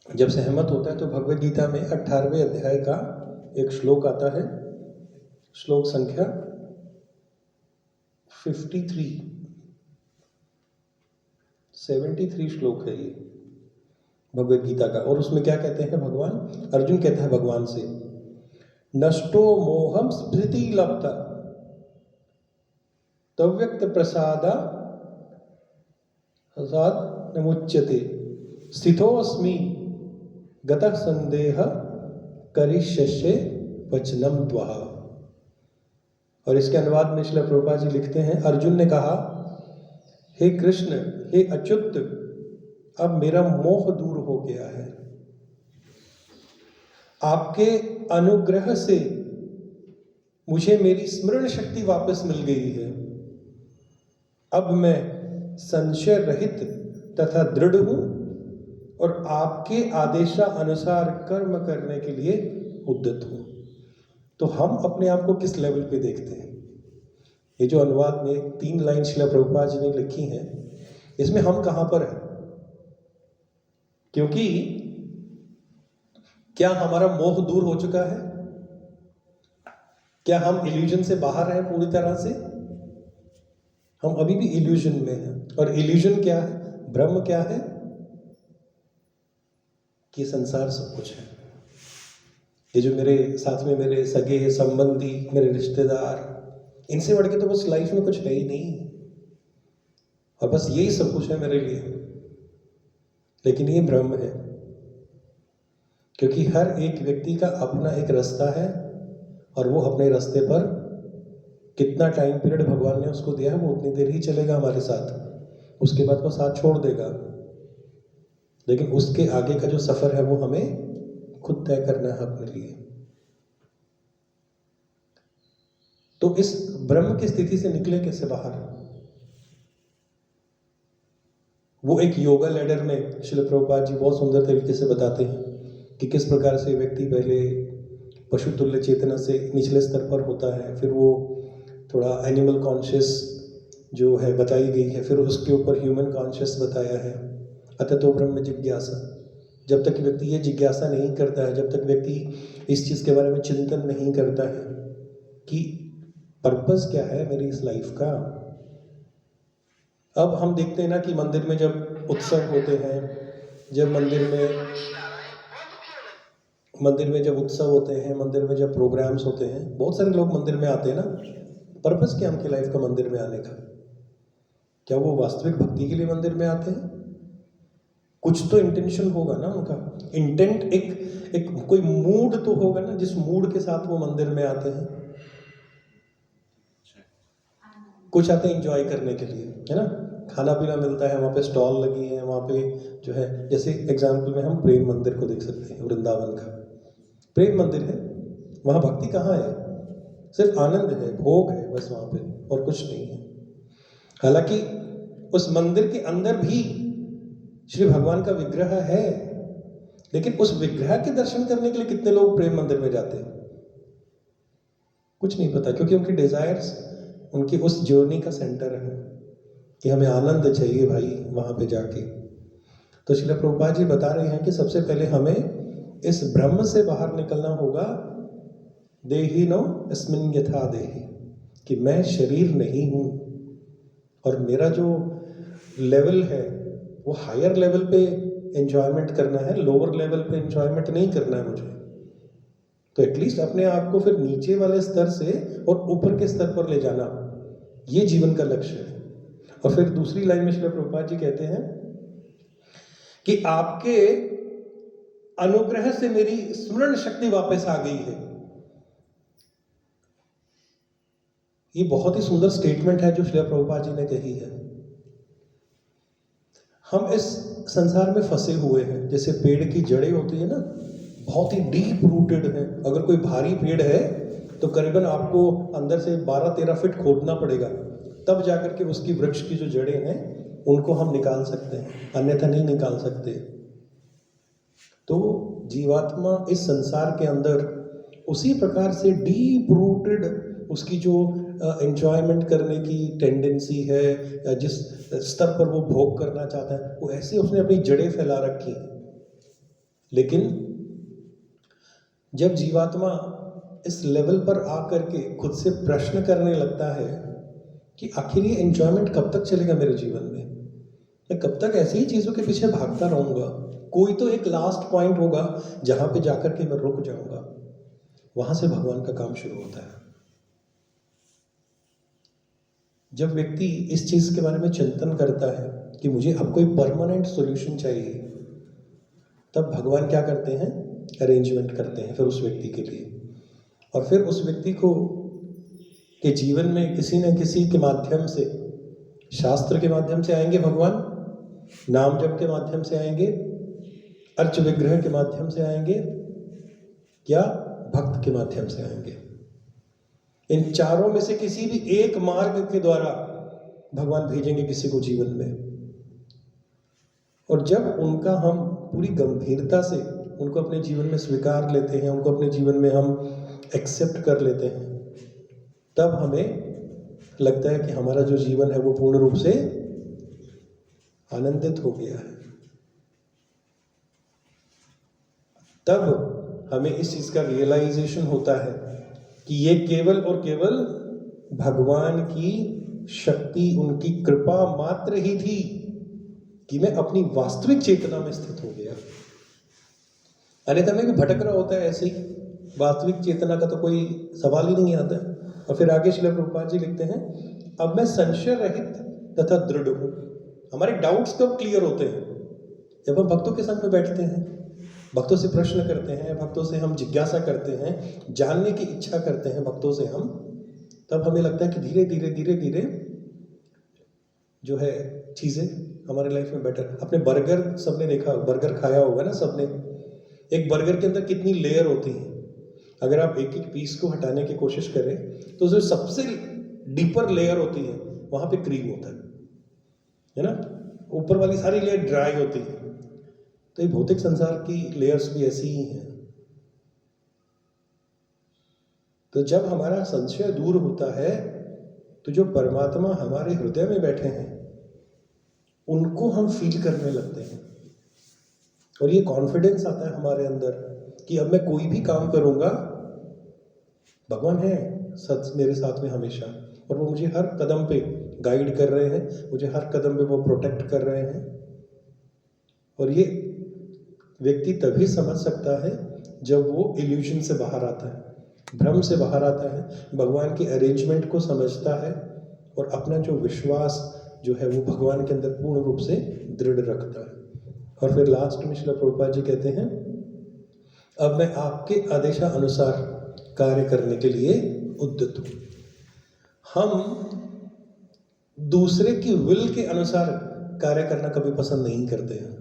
जब सहमत होता है, तो भगवत गीता में 18वें अध्याय का एक श्लोक आता है, श्लोक संख्या 73 श्लोक है ये भगवत गीता का। और उसमें क्या कहते हैं भगवान? अर्जुन कहता है भगवान से, नष्टो मोहम स्मृति लब्धा तव्यक्त प्रसादा नमुच्यते स्थितोऽस्मि गतः संदेह करिष्यसे वचनम त्वः। और इसके अनुवाद में श्रील प्रभुपाद जी लिखते हैं, अर्जुन ने कहा, हे कृष्ण, हे अच्युत, अब मेरा मोह दूर हो गया है। आपके अनुग्रह से मुझे मेरी स्मरण शक्ति वापस मिल गई है। अब मैं संशय रहित तथा दृढ़ हूं और आपके आदेशानुसार कर्म करने के लिए उद्यत हूं। तो हम अपने आप को किस लेवल पे देखते हैं? ये जो अनुवाद में 3 लाइन श्रील प्रभुपाद जी ने लिखी हैं, इसमें हम कहां पर हैं? क्योंकि क्या हमारा मोह दूर हो चुका है? क्या हम इल्यूजन से बाहर हैं पूरी तरह से? हम अभी भी इल्यूजन में हैं। और इल्यूजन क्या है? ब्रह्म क्या है? कि संसार सब कुछ है। ये जो मेरे साथ में मेरे सगे संबंधी, मेरे रिश्तेदार, इनसे बढ़ के तो बस लाइफ में कुछ है ही नहीं, और बस यही सब कुछ है मेरे लिए। लेकिन ये ब्रह्म है, क्योंकि हर एक व्यक्ति का अपना एक रास्ता है, और वो अपने रास्ते पर कितना टाइम पीरियड भगवान ने उसको दिया है, वो उतनी देर ही चलेगा हमारे साथ, उसके बाद वो साथ छोड़ देगा। लेकिन उसके आगे का जो सफर है वो हमें खुद तय करना है अपने लिए। तो इस ब्रह्म की स्थिति से निकले कैसे बाहर? वो एक योगा लैडर में श्रील प्रभुपाद जी बहुत सुंदर तरीके से बताते हैं कि किस प्रकार से व्यक्ति पहले पशु तुल्य चेतना से निचले स्तर पर होता है, फिर वो थोड़ा एनिमल कॉन्शियस जो है बताई गई है, फिर उसके ऊपर ह्यूमन कॉन्शियस बताया है। अतः तो ब्रह्म जिज्ञासा, जब तक व्यक्ति ये जिज्ञासा नहीं करता है, जब तक व्यक्ति इस चीज़ के बारे में चिंतन नहीं करता है कि पर्पस क्या है मेरी इस लाइफ का। अब हम देखते हैं ना कि मंदिर में जब उत्सव होते हैं, जब मंदिर में जब उत्सव होते हैं, मंदिर में जब प्रोग्राम्स होते हैं, बहुत सारे लोग मंदिर में आते हैं ना। पर्पस क्या उनकी लाइफ का मंदिर में आने का? क्या वो वास्तविक भक्ति के लिए मंदिर में आते हैं? कुछ तो इंटेंशन होगा ना उनका। इंटेंट एक कोई मूड तो होगा ना, जिस मूड के साथ वो मंदिर में आते हैं। कुछ आते हैं एंजॉय करने के लिए, है ना, खाना पीना मिलता है, वहाँ पे स्टॉल लगी है, वहाँ पे जो है, जैसे एग्जाम्पल में हम प्रेम मंदिर को देख सकते हैं, वृंदावन का प्रेम मंदिर है। वहाँ भक्ति कहाँ है? सिर्फ आनंद है, भोग है बस वहाँ पे, और कुछ नहीं है। हालांकि उस मंदिर के अंदर भी श्री भगवान का विग्रह है, लेकिन उस विग्रह के दर्शन करने के लिए कितने लोग प्रेम मंदिर में जाते हैं? कुछ नहीं पता, क्योंकि उनकी डिजायर्स उनकी उस जर्नी का सेंटर है कि हमें आनंद चाहिए भाई वहां पे जाके। तो श्रील प्रभुपाद जी बता रहे हैं कि सबसे पहले हमें इस ब्रह्म से बाहर निकलना होगा। देही नो अस्मिन् यथा देही, कि मैं शरीर नहीं हूं, और मेरा जो लेवल है वो हायर लेवल पे एंजॉयमेंट करना है, लोअर लेवल पे एंजॉयमेंट नहीं करना है मुझे। तो एटलीस्ट अपने आप को फिर नीचे वाले स्तर से और ऊपर के स्तर पर ले जाना, ये जीवन का लक्ष्य है। और फिर दूसरी लाइन में श्री प्रभुपाद जी कहते हैं कि आपके अनुग्रह से मेरी स्मरण शक्ति वापस आ गई है। ये बहुत ही सुंदर स्टेटमेंट है जो श्री प्रभुपाद जी ने कही है। हम इस संसार में फंसे हुए हैं, जैसे पेड़ की जड़ें होती है ना, बहुत ही डीप रूटेड है। अगर कोई भारी पेड़ है तो करीबन आपको अंदर से 12-13 फीट खोदना पड़ेगा, तब जाकर के उसकी वृक्ष की जो जड़ें हैं उनको हम निकाल सकते हैं, अन्यथा नहीं निकाल सकते। तो जीवात्मा इस संसार के अंदर उसी प्रकार से डीप रूटेड, उसकी जो एंजॉयमेंट करने की टेंडेंसी है, जिस स्तर पर वो भोग करना चाहता है, वो ऐसे उसने अपनी जड़ें फैला रखी हैं। लेकिन जब जीवात्मा इस लेवल पर आकर के खुद से प्रश्न करने लगता है कि आखिर ये एंजॉयमेंट कब तक चलेगा मेरे जीवन में, मैं कब तक ऐसी ही चीज़ों के पीछे भागता रहूँगा, कोई तो एक लास्ट पॉइंट होगा जहाँ पे जाकर के मैं रुक जाऊँगा, वहाँ से भगवान का काम शुरू होता है। जब व्यक्ति इस चीज़ के बारे में चिंतन करता है कि मुझे अब कोई परमानेंट सॉल्यूशन चाहिए, तब भगवान क्या करते हैं? अरेंजमेंट करते हैं फिर उस व्यक्ति के लिए। और फिर उस व्यक्ति को के जीवन में किसी न किसी के माध्यम से, शास्त्र के माध्यम से आएंगे भगवान, नाम जप के माध्यम से आएंगे, अर्च विग्रह के माध्यम से आएंगे, या भक्त के माध्यम से आएंगे। इन चारों में से किसी भी एक मार्ग के द्वारा भगवान भेजेंगे किसी को जीवन में। और जब उनका हम पूरी गंभीरता से उनको अपने जीवन में स्वीकार लेते हैं, उनको अपने जीवन में हम एक्सेप्ट कर लेते हैं, तब हमें लगता है कि हमारा जो जीवन है वो पूर्ण रूप से आनंदित हो गया है। तब हमें इस चीज का रियलाइजेशन होता है कि ये केवल और केवल भगवान की शक्ति, उनकी कृपा मात्र ही थी कि मैं अपनी वास्तविक चेतना में स्थित हो गया। अन्यथा मैं भी भटक रहा होता है ऐसे ही, वास्तविक चेतना का तो कोई सवाल ही नहीं आता। और फिर आगे श्रील प्रभुपाद जी लिखते हैं, अब मैं संशय रहित तथा दृढ़ हूं। हमारे डाउट्स कब क्लियर होते हैं? जब हम भक्तों के संग में बैठते हैं, भक्तों से प्रश्न करते हैं, भक्तों से हम जिज्ञासा करते हैं, जानने की इच्छा करते हैं भक्तों से हम, तब हमें लगता है कि धीरे धीरे धीरे धीरे जो है चीज़ें हमारे लाइफ में बेटर। अपने बर्गर सबने देखा, बर्गर खाया होगा ना सबने। एक बर्गर के अंदर कितनी लेयर होती है। अगर आप एक एक पीस को हटाने की कोशिश करें तो जो सबसे डीपर लेयर होती है वहाँ पे क्रीम होता है ना। ऊपर वाली सारी लेयर ड्राई होती है। तो ये भौतिक संसार की लेयर्स भी ऐसी ही हैं। तो जब हमारा संशय दूर होता है तो जो परमात्मा हमारे हृदय में बैठे हैं उनको हम फील करने लगते हैं, और ये कॉन्फिडेंस आता है हमारे अंदर कि अब मैं कोई भी काम करूंगा, भगवान है सच मेरे साथ में हमेशा, और वो मुझे हर कदम पे गाइड कर रहे हैं, मुझे हर कदम पे वो प्रोटेक्ट कर रहे हैं। और ये व्यक्ति तभी समझ सकता है जब वो इल्यूजन से बाहर आता है, भ्रम से बाहर आता है, भगवान की अरेंजमेंट को समझता है और अपना जो विश्वास जो है वो भगवान के अंदर पूर्ण रूप से दृढ़ रखता है। और फिर लास्ट में श्रील प्रभुपाद जी कहते हैं, अब मैं आपके आदेशानुसार कार्य करने के लिए उद्यत हूं। हम दूसरे की विल के अनुसार कार्य करना कभी पसंद नहीं करते हैं।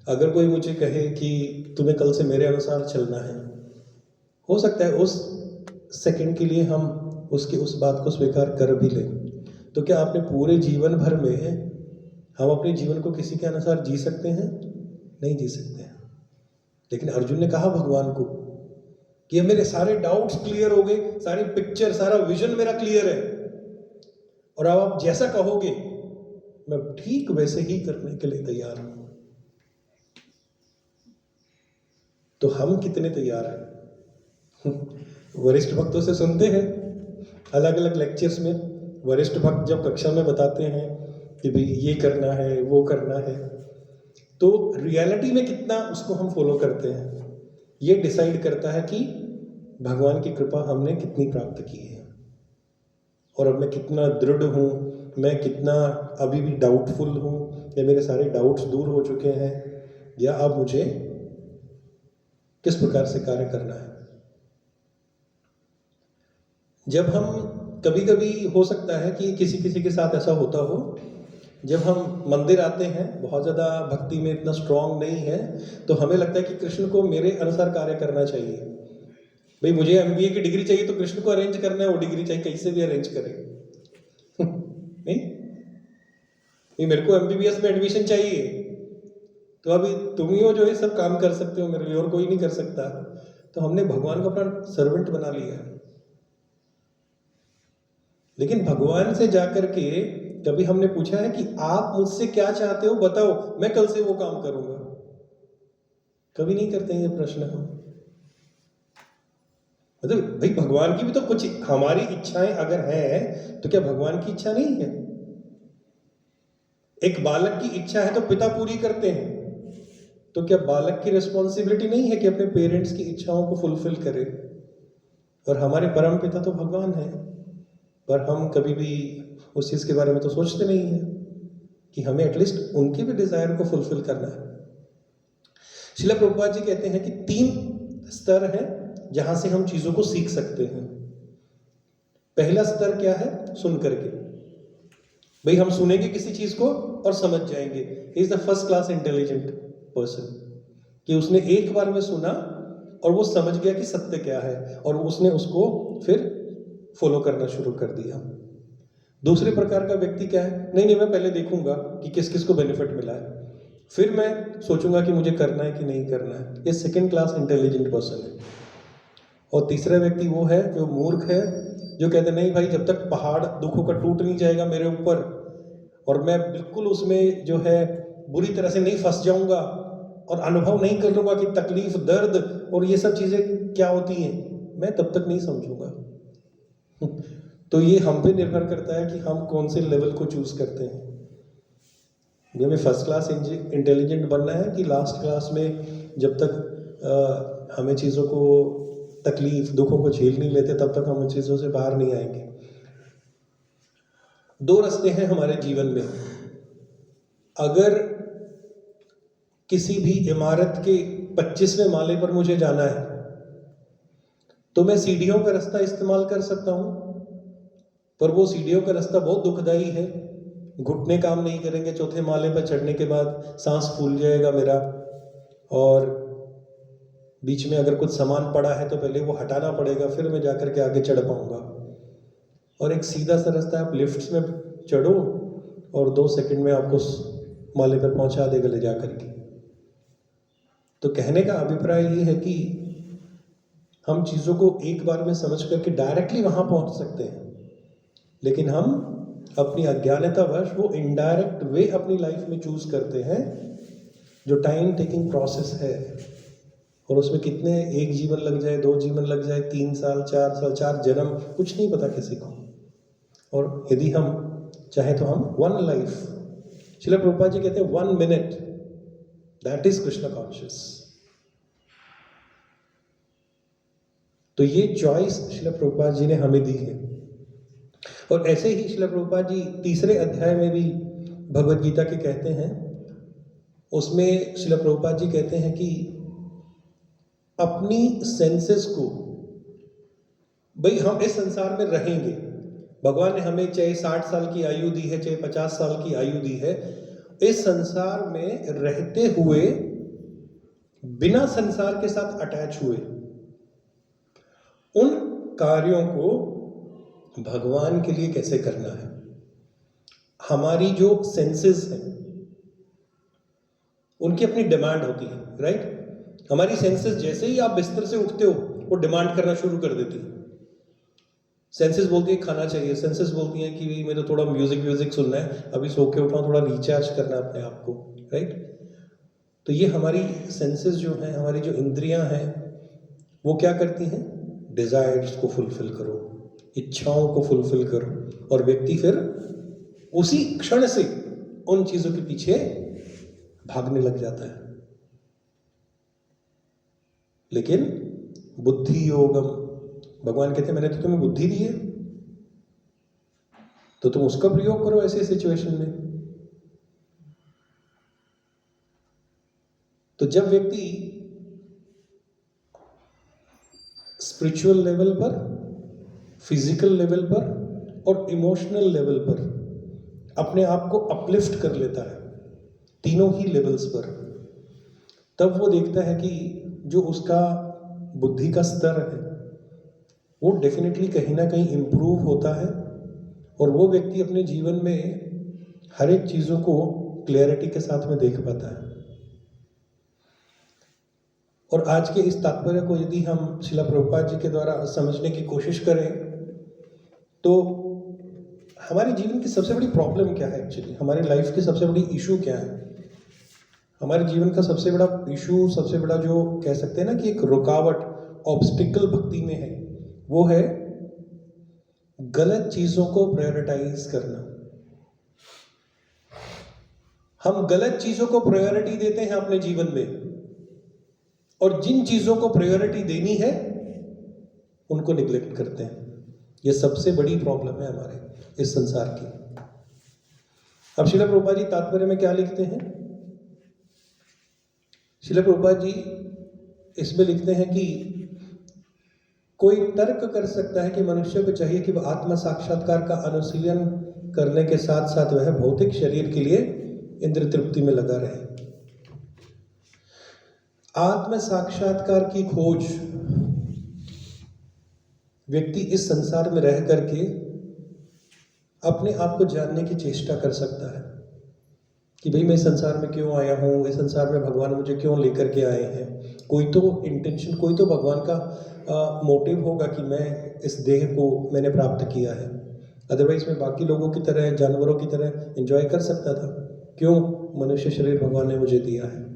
अगर कोई मुझे कहे कि तुम्हें कल से मेरे अनुसार चलना है, हो सकता है उस सेकंड के लिए हम उसकी उस बात को स्वीकार कर भी लें। तो क्या आपने पूरे जीवन भर में हम अपने जीवन को किसी के अनुसार जी सकते हैं? नहीं जी सकते हैं। लेकिन अर्जुन ने कहा भगवान को कि मेरे सारे डाउट्स क्लियर हो गए, सारी पिक्चर, सारा विजन मेरा क्लियर है, और अब आप जैसा कहोगे मैं ठीक वैसे ही करने के लिए तैयार हूं। तो हम कितने तैयार हैं? वरिष्ठ भक्तों से सुनते हैं अलग अलग लेक्चर्स में, वरिष्ठ भक्त जब कक्षा में बताते हैं कि भाई ये करना है, वो करना है, तो रियलिटी में कितना उसको हम फॉलो करते हैं ये डिसाइड करता है कि भगवान की कृपा हमने कितनी प्राप्त की है, और अब मैं कितना दृढ़ हूँ, मैं कितना अभी भी डाउटफुल हूँ, या मेरे सारे डाउट्स दूर हो चुके हैं, या अब मुझे किस प्रकार से कार्य करना है। जब हम कभी कभी हो सकता है कि किसी किसी के साथ ऐसा होता हो, जब हम मंदिर आते हैं, बहुत ज़्यादा भक्ति में इतना स्ट्रांग नहीं है, तो हमें लगता है कि कृष्ण को मेरे अनुसार कार्य करना चाहिए। भाई मुझे MBA की डिग्री चाहिए तो कृष्ण को अरेंज करना है, वो डिग्री चाहिए कैसे भी अरेंज करें। नहीं, मेरे को MBBS में एडमिशन चाहिए, तो अभी तुम ही हो जो ये सब काम कर सकते हो मेरे लिए, और कोई नहीं कर सकता। तो हमने भगवान को अपना सर्वेंट बना लिया है। लेकिन भगवान से जाकर के कभी हमने पूछा है कि आप मुझसे क्या चाहते हो बताओ, मैं कल से वो काम करूंगा? कभी नहीं करते हैं ये प्रश्न हम। मतलब भाई भगवान की भी तो कुछ हमारी इच्छाएं अगर हैं तो क्या भगवान की इच्छा नहीं है? एक बालक की इच्छा है तो पिता पूरी करते हैं, तो क्या बालक की रिस्पॉन्सिबिलिटी नहीं है कि अपने पेरेंट्स की इच्छाओं को फुलफिल करे? और हमारे परम पिता तो भगवान है, पर हम कभी भी उस चीज़ के बारे में तो सोचते नहीं हैं कि हमें एटलीस्ट उनकी भी डिजायर को फुलफिल करना है। श्रील प्रभुपाद जी कहते हैं कि 3 स्तर हैं जहां से हम चीजों को सीख सकते हैं। पहला स्तर क्या है? सुन करके। भाई हम सुनेंगे किसी चीज को और समझ जाएंगे, he is the first class intelligent person, कि उसने एक बार में सुना और वो समझ गया कि सत्य क्या है और उसने उसको फिर फॉलो करना शुरू कर दिया। दूसरे प्रकार का व्यक्ति क्या है, नहीं मैं पहले देखूंगा कि किस किस को बेनिफिट मिला है, फिर मैं सोचूंगा कि मुझे करना है कि नहीं करना है। ये सेकंड क्लास इंटेलिजेंट पर्सन है। और तीसरा व्यक्ति वो है जो मूर्ख है, जो कहते नहीं भाई, जब तक पहाड़ दुखों का टूट नहीं जाएगा मेरे ऊपर और मैं बिल्कुल उसमें जो है बुरी तरह से नहीं फंस जाऊंगा और अनुभव नहीं कर लूंगा कि तकलीफ, दर्द और ये सब चीजें क्या होती हैं, मैं तब तक नहीं समझूंगा। तो ये हम पे निर्भर करता है कि हम कौन से लेवल को चूज करते हैं। ये हमें फर्स्ट क्लास इंटेलिजेंट बनना है कि लास्ट क्लास में जब तक हमें चीज़ों को, तकलीफ, दुखों को झेल नहीं लेते तब तक हम उन चीज़ों से बाहर नहीं आएंगे। दो रास्ते हैं हमारे जीवन में। अगर किसी भी इमारत के 25वें माले पर मुझे जाना है तो मैं सीढ़ियों का रास्ता इस्तेमाल कर सकता हूं, पर वो सीढ़ियों का रास्ता बहुत दुखदाई है। घुटने काम नहीं करेंगे, चौथे माले पर चढ़ने के बाद सांस फूल जाएगा मेरा, और बीच में अगर कुछ सामान पड़ा है तो पहले वो हटाना पड़ेगा, फिर मैं जाकर के आगे चढ़ पाऊंगा। और एक सीधा सा रास्ता, आप लिफ्ट्स में चढ़ो और 2 सेकंड में आपको माले पर पहुंचा देगा ले जा करके। तो कहने का अभिप्राय ये है कि हम चीज़ों को एक बार में समझ करके डायरेक्टली वहां पहुंच सकते हैं, लेकिन हम अपनी अज्ञानतावश वो इनडायरेक्ट वे अपनी लाइफ में चूज करते हैं, जो टाइम टेकिंग प्रोसेस है। और उसमें कितने, 1 जीवन लग जाए, 2 जीवन लग जाए, 3 साल, 4 साल, 4 जन्म, कुछ नहीं पता किसी को। और यदि हम चाहे तो हम 1 लाइफ, श्रील प्रभुपाद जी कहते हैं 1 minute, that is Krishna conscious. तो ये चॉइस श्रील प्रभुपाद जी ने हमें दी है। और ऐसे ही श्रील प्रभुपाद जी 3रे अध्याय में भी भगवद गीता के कहते हैं, उसमें श्रील प्रभुपाद जी कहते हैं कि अपनी सेंसेस को, भाई हम इस संसार में रहेंगे, भगवान ने हमें चाहे 60 साल की आयु दी है, चाहे 50 साल की आयु दी है, इस संसार में रहते हुए बिना संसार के साथ अटैच हुए उन कार्यों को भगवान के लिए कैसे करना है। हमारी जो सेंसेस हैं उनकी अपनी डिमांड होती है, राइट। हमारी सेंसेस जैसे ही आप बिस्तर से उठते हो वो डिमांड करना शुरू कर देती है। सेंसेस बोलती है खाना चाहिए, सेंसेस बोलती हैं कि मेरे थोड़ा म्यूजिक सुनना है, अभी सो के उठा, थोड़ा रिचार्ज करना है अपने आप को, राइट। तो ये हमारी सेंसेस जो हैं, हमारी जो इंद्रियां हैं, वो क्या करती हैं, डिजायर्स को फुलफिल करो, इच्छाओं को फुलफिल करो, और व्यक्ति फिर उसी क्षण से उन चीजों के पीछे भागने लग जाता है। लेकिन बुद्धि योगम, भगवान कहते हैं मैंने तो तुम्हें बुद्धि दी है, तो तुम उसका प्रयोग करो ऐसे सिचुएशन में। तो जब व्यक्ति स्पिरिचुअल लेवल पर, फिजिकल लेवल पर और इमोशनल लेवल पर अपने आप को अपलिफ्ट कर लेता है, तीनों ही लेवल्स पर, तब वो देखता है कि जो उसका बुद्धि का स्तर है वो डेफिनेटली कहीं ना कहीं इम्प्रूव होता है, और वो व्यक्ति अपने जीवन में हर एक चीज़ों को क्लैरिटी के साथ में देख पाता है। और आज के इस तात्पर्य को यदि हम श्रील प्रभुपाद जी के द्वारा समझने की कोशिश करें तो हमारे जीवन की सबसे बड़ी प्रॉब्लम क्या है, एक्चुअली हमारी लाइफ की सबसे बड़ी इशू क्या है। हमारे जीवन का सबसे बड़ा इशू, सबसे बड़ा जो कह सकते हैं ना कि एक रुकावट, ऑब्स्टिकल भक्ति में है, वो है गलत चीजों को प्रायोरिटाइज करना। हम गलत चीजों को प्रायोरिटी देते हैं अपने जीवन में, और जिन चीजों को प्रायोरिटी देनी है उनको निग्लेक्ट करते हैं। ये सबसे बड़ी प्रॉब्लम है हमारे इस संसार की। अब श्रील प्रभुपाद जी तात्पर्य में क्या लिखते हैं, श्रील प्रभुपाद जी इसमें लिखते हैं कि कोई तर्क कर सकता है कि मनुष्य को चाहिए कि वह आत्म साक्षात्कार का अनुशीलन करने के साथ साथ वह भौतिक शरीर के लिए इंद्र तृप्ति में लगा रहे। आत्म साक्षात्कार की खोज व्यक्ति इस संसार में रह करके अपने आप को जानने की चेष्टा कर सकता है कि भाई मैं इस संसार में क्यों आया हूँ, इस संसार में भगवान मुझे क्यों लेकर के आए हैं। कोई तो इंटेंशन, कोई तो भगवान का मोटिव होगा कि मैं इस देह को मैंने प्राप्त किया है। अदरवाइज मैं बाकी लोगों की तरह, जानवरों की तरह एंजॉय कर सकता था। क्यों मनुष्य शरीर भगवान ने मुझे दिया है।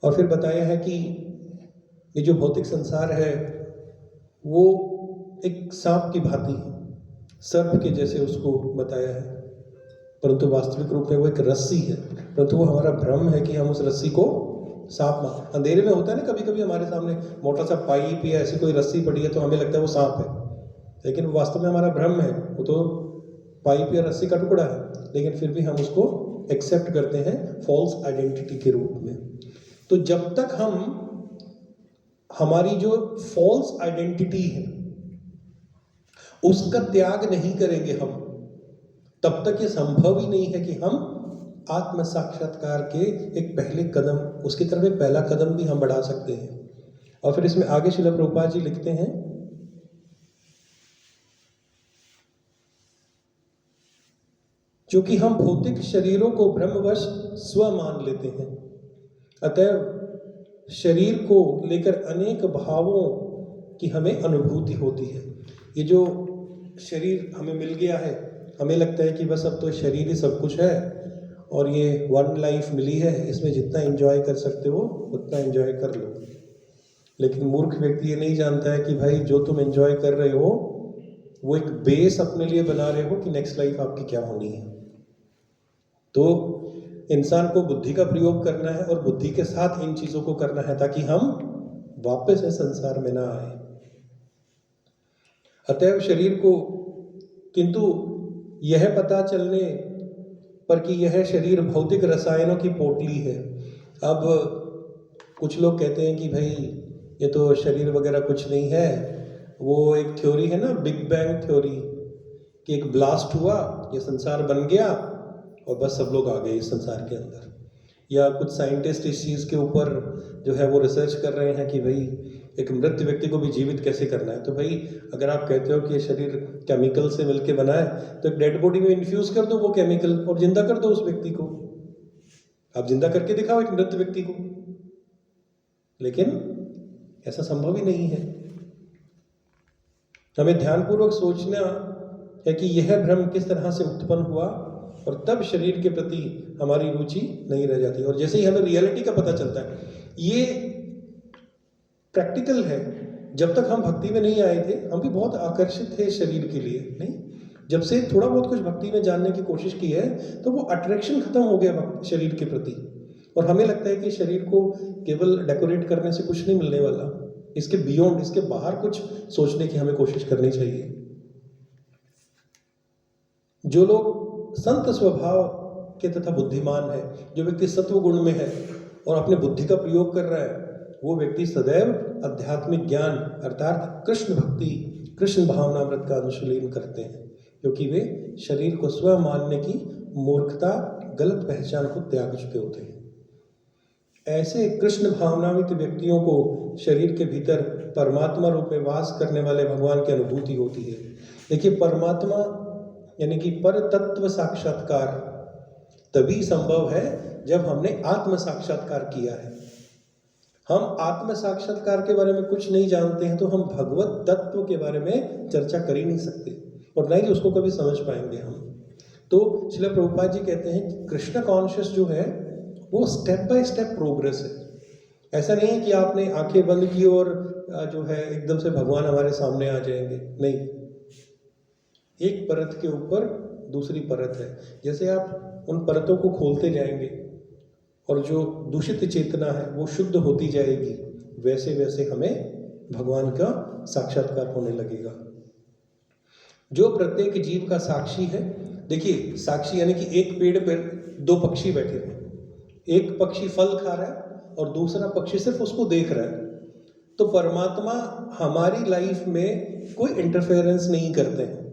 और फिर बताया है कि ये जो भौतिक संसार है वो एक सांप की भांति है, सर्प के जैसे उसको बताया है, परंतु वास्तविक रूप में वो एक रस्सी है। परंतु वो हमारा भ्रम है कि हम उस रस्सी को सांप, अंधेरे में होता है ना, कभी कभी हमारे सामने मोटा सा पाइप या ऐसी कोई रस्सी पड़ी है तो हमें लगता है वो सांप है, लेकिन वास्तव में हमारा भ्रम है, वो तो पाइप या रस्सी का टुकड़ा है। लेकिन फिर भी हम उसको एक्सेप्ट करते हैं फॉल्स आइडेंटिटी के रूप में। तो जब तक हम हमारी जो फॉल्स आइडेंटिटी है उसका त्याग नहीं करेंगे हम, तब तक ये संभव ही नहीं है कि हम आत्म साक्षात्कार के एक पहले कदम, उसकी तरफ एक पहला कदम भी हम बढ़ा सकते हैं। और फिर इसमें आगे श्रील प्रभुपाद जी लिखते हैं क्योंकि हम भौतिक शरीरों को ब्रह्मवश स्व मान लेते हैं, अतएव शरीर को लेकर अनेक भावों की हमें अनुभूति होती है। ये जो शरीर हमें मिल गया है, हमें लगता है कि बस अब तो शरीर ही सब कुछ है और ये वन लाइफ मिली है, इसमें जितना एंजॉय कर सकते हो उतना एंजॉय कर लो। लेकिन मूर्ख व्यक्ति ये नहीं जानता है कि भाई जो तुम एंजॉय कर रहे हो वो एक बेस अपने लिए बना रहे हो कि नेक्स्ट लाइफ आपकी क्या होनी है। तो इंसान को बुद्धि का प्रयोग करना है और बुद्धि के साथ इन चीज़ों को करना है ताकि हम वापस इस संसार में ना आए। अतएव शरीर को, किंतु यह पता चलने पर कि यह शरीर भौतिक रसायनों की पोटली है। अब कुछ लोग कहते हैं कि भाई ये तो शरीर वगैरह कुछ नहीं है, वो एक थ्योरी है ना, बिग बैंग थ्योरी, कि एक ब्लास्ट हुआ, ये संसार बन गया और बस सब लोग आ गए इस संसार के अंदर। या कुछ साइंटिस्ट इस चीज़ के ऊपर जो है वो रिसर्च कर रहे हैं कि भाई एक मृत व्यक्ति को भी जीवित कैसे करना है। तो भाई अगर आप कहते हो कि ये शरीर केमिकल से मिलके बना है तो एक डेड बॉडी में इन्फ्यूज़ कर दो वो केमिकल और जिंदा कर दो उस व्यक्ति को। आप जिंदा करके दिखाओ एक मृत व्यक्ति को, लेकिन ऐसा संभव ही नहीं है। हमें ध्यानपूर्वक सोचना है कि यह भ्रम किस तरह से उत्पन्न हुआ और तब शरीर के प्रति हमारी रुचि नहीं रह जाती। और जैसे ही हमें रियलिटी का पता चलता है, ये प्रैक्टिकल है। जब तक हम भक्ति में नहीं आए थे हम भी बहुत आकर्षित थे शरीर के लिए, नहीं, जब से थोड़ा बहुत कुछ भक्ति में जानने की कोशिश की है तो वो अट्रैक्शन खत्म हो गया शरीर के प्रति, और हमें लगता है कि शरीर को केवल डेकोरेट करने से कुछ नहीं मिलने वाला, इसके बियॉन्ड, इसके बाहर कुछ सोचने की हमें कोशिश करनी चाहिए। जो लोग संत स्वभाव के तथा बुद्धिमान है, जो व्यक्ति सत्व गुण में है और अपने बुद्धि का प्रयोग कर रहा है, वो व्यक्ति सदैव आध्यात्मिक ज्ञान अर्थात कृष्ण भक्ति, कृष्ण भावनामृत का अनुशीलन करते हैं, क्योंकि वे शरीर को स्व मानने की मूर्खता, गलत पहचान को त्याग चुके होते हैं। ऐसे कृष्ण भावनावित व्यक्तियों को शरीर के भीतर परमात्मा रूप में वास करने वाले भगवान की अनुभूति होती है। देखिए, परमात्मा यानी कि पर तत्व साक्षात्कार तभी संभव है जब हमने आत्म साक्षात्कार किया है। हम आत्म साक्षात्कार के बारे में कुछ नहीं जानते हैं तो हम भगवत तत्व के बारे में चर्चा कर ही नहीं सकते और ना ही उसको कभी समझ पाएंगे हम। तो श्रील प्रभुपाद जी कहते हैं कि कृष्ण कॉन्शियस जो है वो स्टेप बाय स्टेप प्रोग्रेस है। ऐसा नहीं है कि आपने आंखें बंद की और जो है एकदम से भगवान हमारे सामने आ जाएंगे, नहीं। एक परत के ऊपर दूसरी परत है। जैसे आप उन परतों को खोलते जाएंगे और जो दूषित चेतना है वो शुद्ध होती जाएगी, वैसे वैसे हमें भगवान का साक्षात्कार होने लगेगा। जो प्रत्येक जीव का साक्षी है, देखिए साक्षी यानी कि एक पेड़ पर दो पक्षी बैठे हैं, एक पक्षी फल खा रहा है और दूसरा पक्षी सिर्फ उसको देख रहा है। तो परमात्मा हमारी लाइफ में कोई इंटरफेरेंस नहीं करते हैं,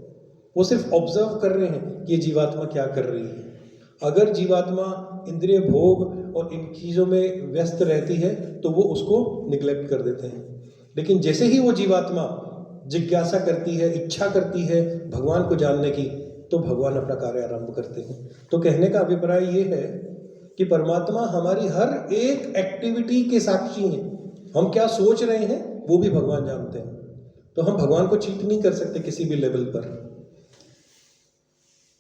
वो सिर्फ ऑब्जर्व कर रहे हैं कि ये जीवात्मा क्या कर रही है। अगर जीवात्मा इंद्रिय भोग और इन चीज़ों में व्यस्त रहती है तो वो उसको निग्लेक्ट कर देते हैं। लेकिन जैसे ही वो जीवात्मा जिज्ञासा करती है, इच्छा करती है भगवान को जानने की, तो भगवान अपना कार्य आरंभ करते हैं। तो कहने का अभिप्राय ये है कि परमात्मा हमारी हर एक एक्टिविटी के साक्षी हैं। हम क्या सोच रहे हैं वो भी भगवान जानते हैं। तो हम भगवान को चीट नहीं कर सकते किसी भी लेवल पर।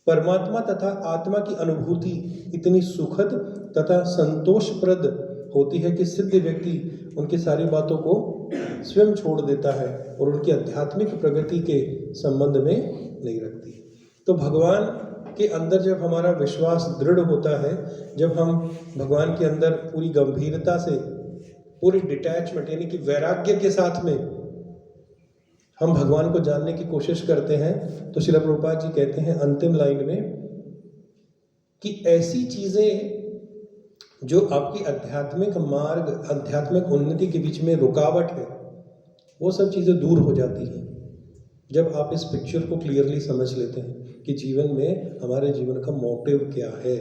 परमात्मा तथा आत्मा की अनुभूति इतनी सुखद तथा संतोषप्रद होती है कि सिद्ध व्यक्ति उनकी सारी बातों को स्वयं छोड़ देता है और उनकी आध्यात्मिक प्रगति के संबंध में नहीं रखती। तो भगवान के अंदर जब हमारा विश्वास दृढ़ होता है, जब हम भगवान के अंदर पूरी गंभीरता से, पूरी डिटैचमेंट यानी कि वैराग्य के साथ में हम भगवान को जानने की कोशिश करते हैं, तो श्रील प्रभुपाद जी कहते हैं अंतिम लाइन में कि ऐसी चीज़ें जो आपकी आध्यात्मिक मार्ग, आध्यात्मिक उन्नति के बीच में रुकावट है, वो सब चीज़ें दूर हो जाती हैं जब आप इस पिक्चर को क्लियरली समझ लेते हैं कि जीवन में हमारे जीवन का मोटिव क्या है।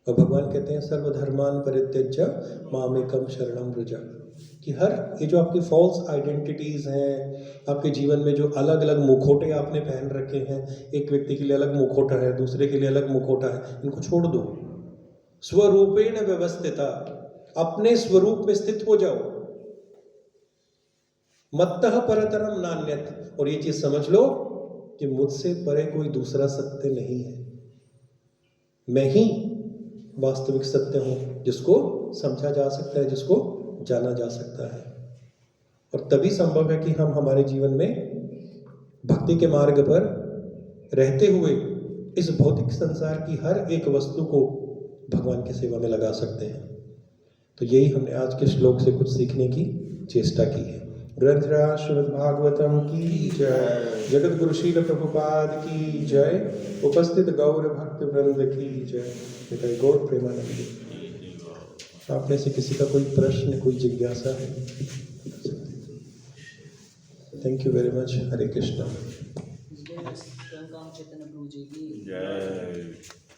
और भगवान कहते हैं सर्वधर्मान परित्यज्य मामेकम शरणम व्रज, कि हर ये जो आपकी फॉल्स आइडेंटिटीज़ हैं, आपके जीवन में जो अलग अलग मुखौटे आपने पहन रखे हैं, एक व्यक्ति के लिए अलग मुखौटा है, दूसरे के लिए अलग मुखौटा है, इनको छोड़ दो। स्वरूपेण व्यवस्थिता, अपने स्वरूप में स्थित हो जाओ। मत्तः परतरम नान्यत, और ये चीज समझ लो कि मुझसे परे कोई दूसरा सत्य नहीं है। मैं ही वास्तविक सत्य हूं जिसको समझा जा सकता है, जिसको जाना जा सकता है। और तभी संभव है कि हम हमारे जीवन में भक्ति के मार्ग पर रहते हुए इस भौतिक संसार की हर एक वस्तु को भगवान की सेवा में लगा सकते हैं। तो यही हमने आज के श्लोक से कुछ सीखने की चेष्टा की है। ग्रंथराज श्रीमद् भागवतम की जय, जगत गुरु श्रील प्रभुपाद की जय, उपस्थित गौर भक्त वृंद की जय, गौर प्रेमानंद। आप में से किसी का कोई प्रश्न, कोई जिज्ञासा है? Thank you very much. Hare Krishna. Chaitanya Prabhu ji की जय।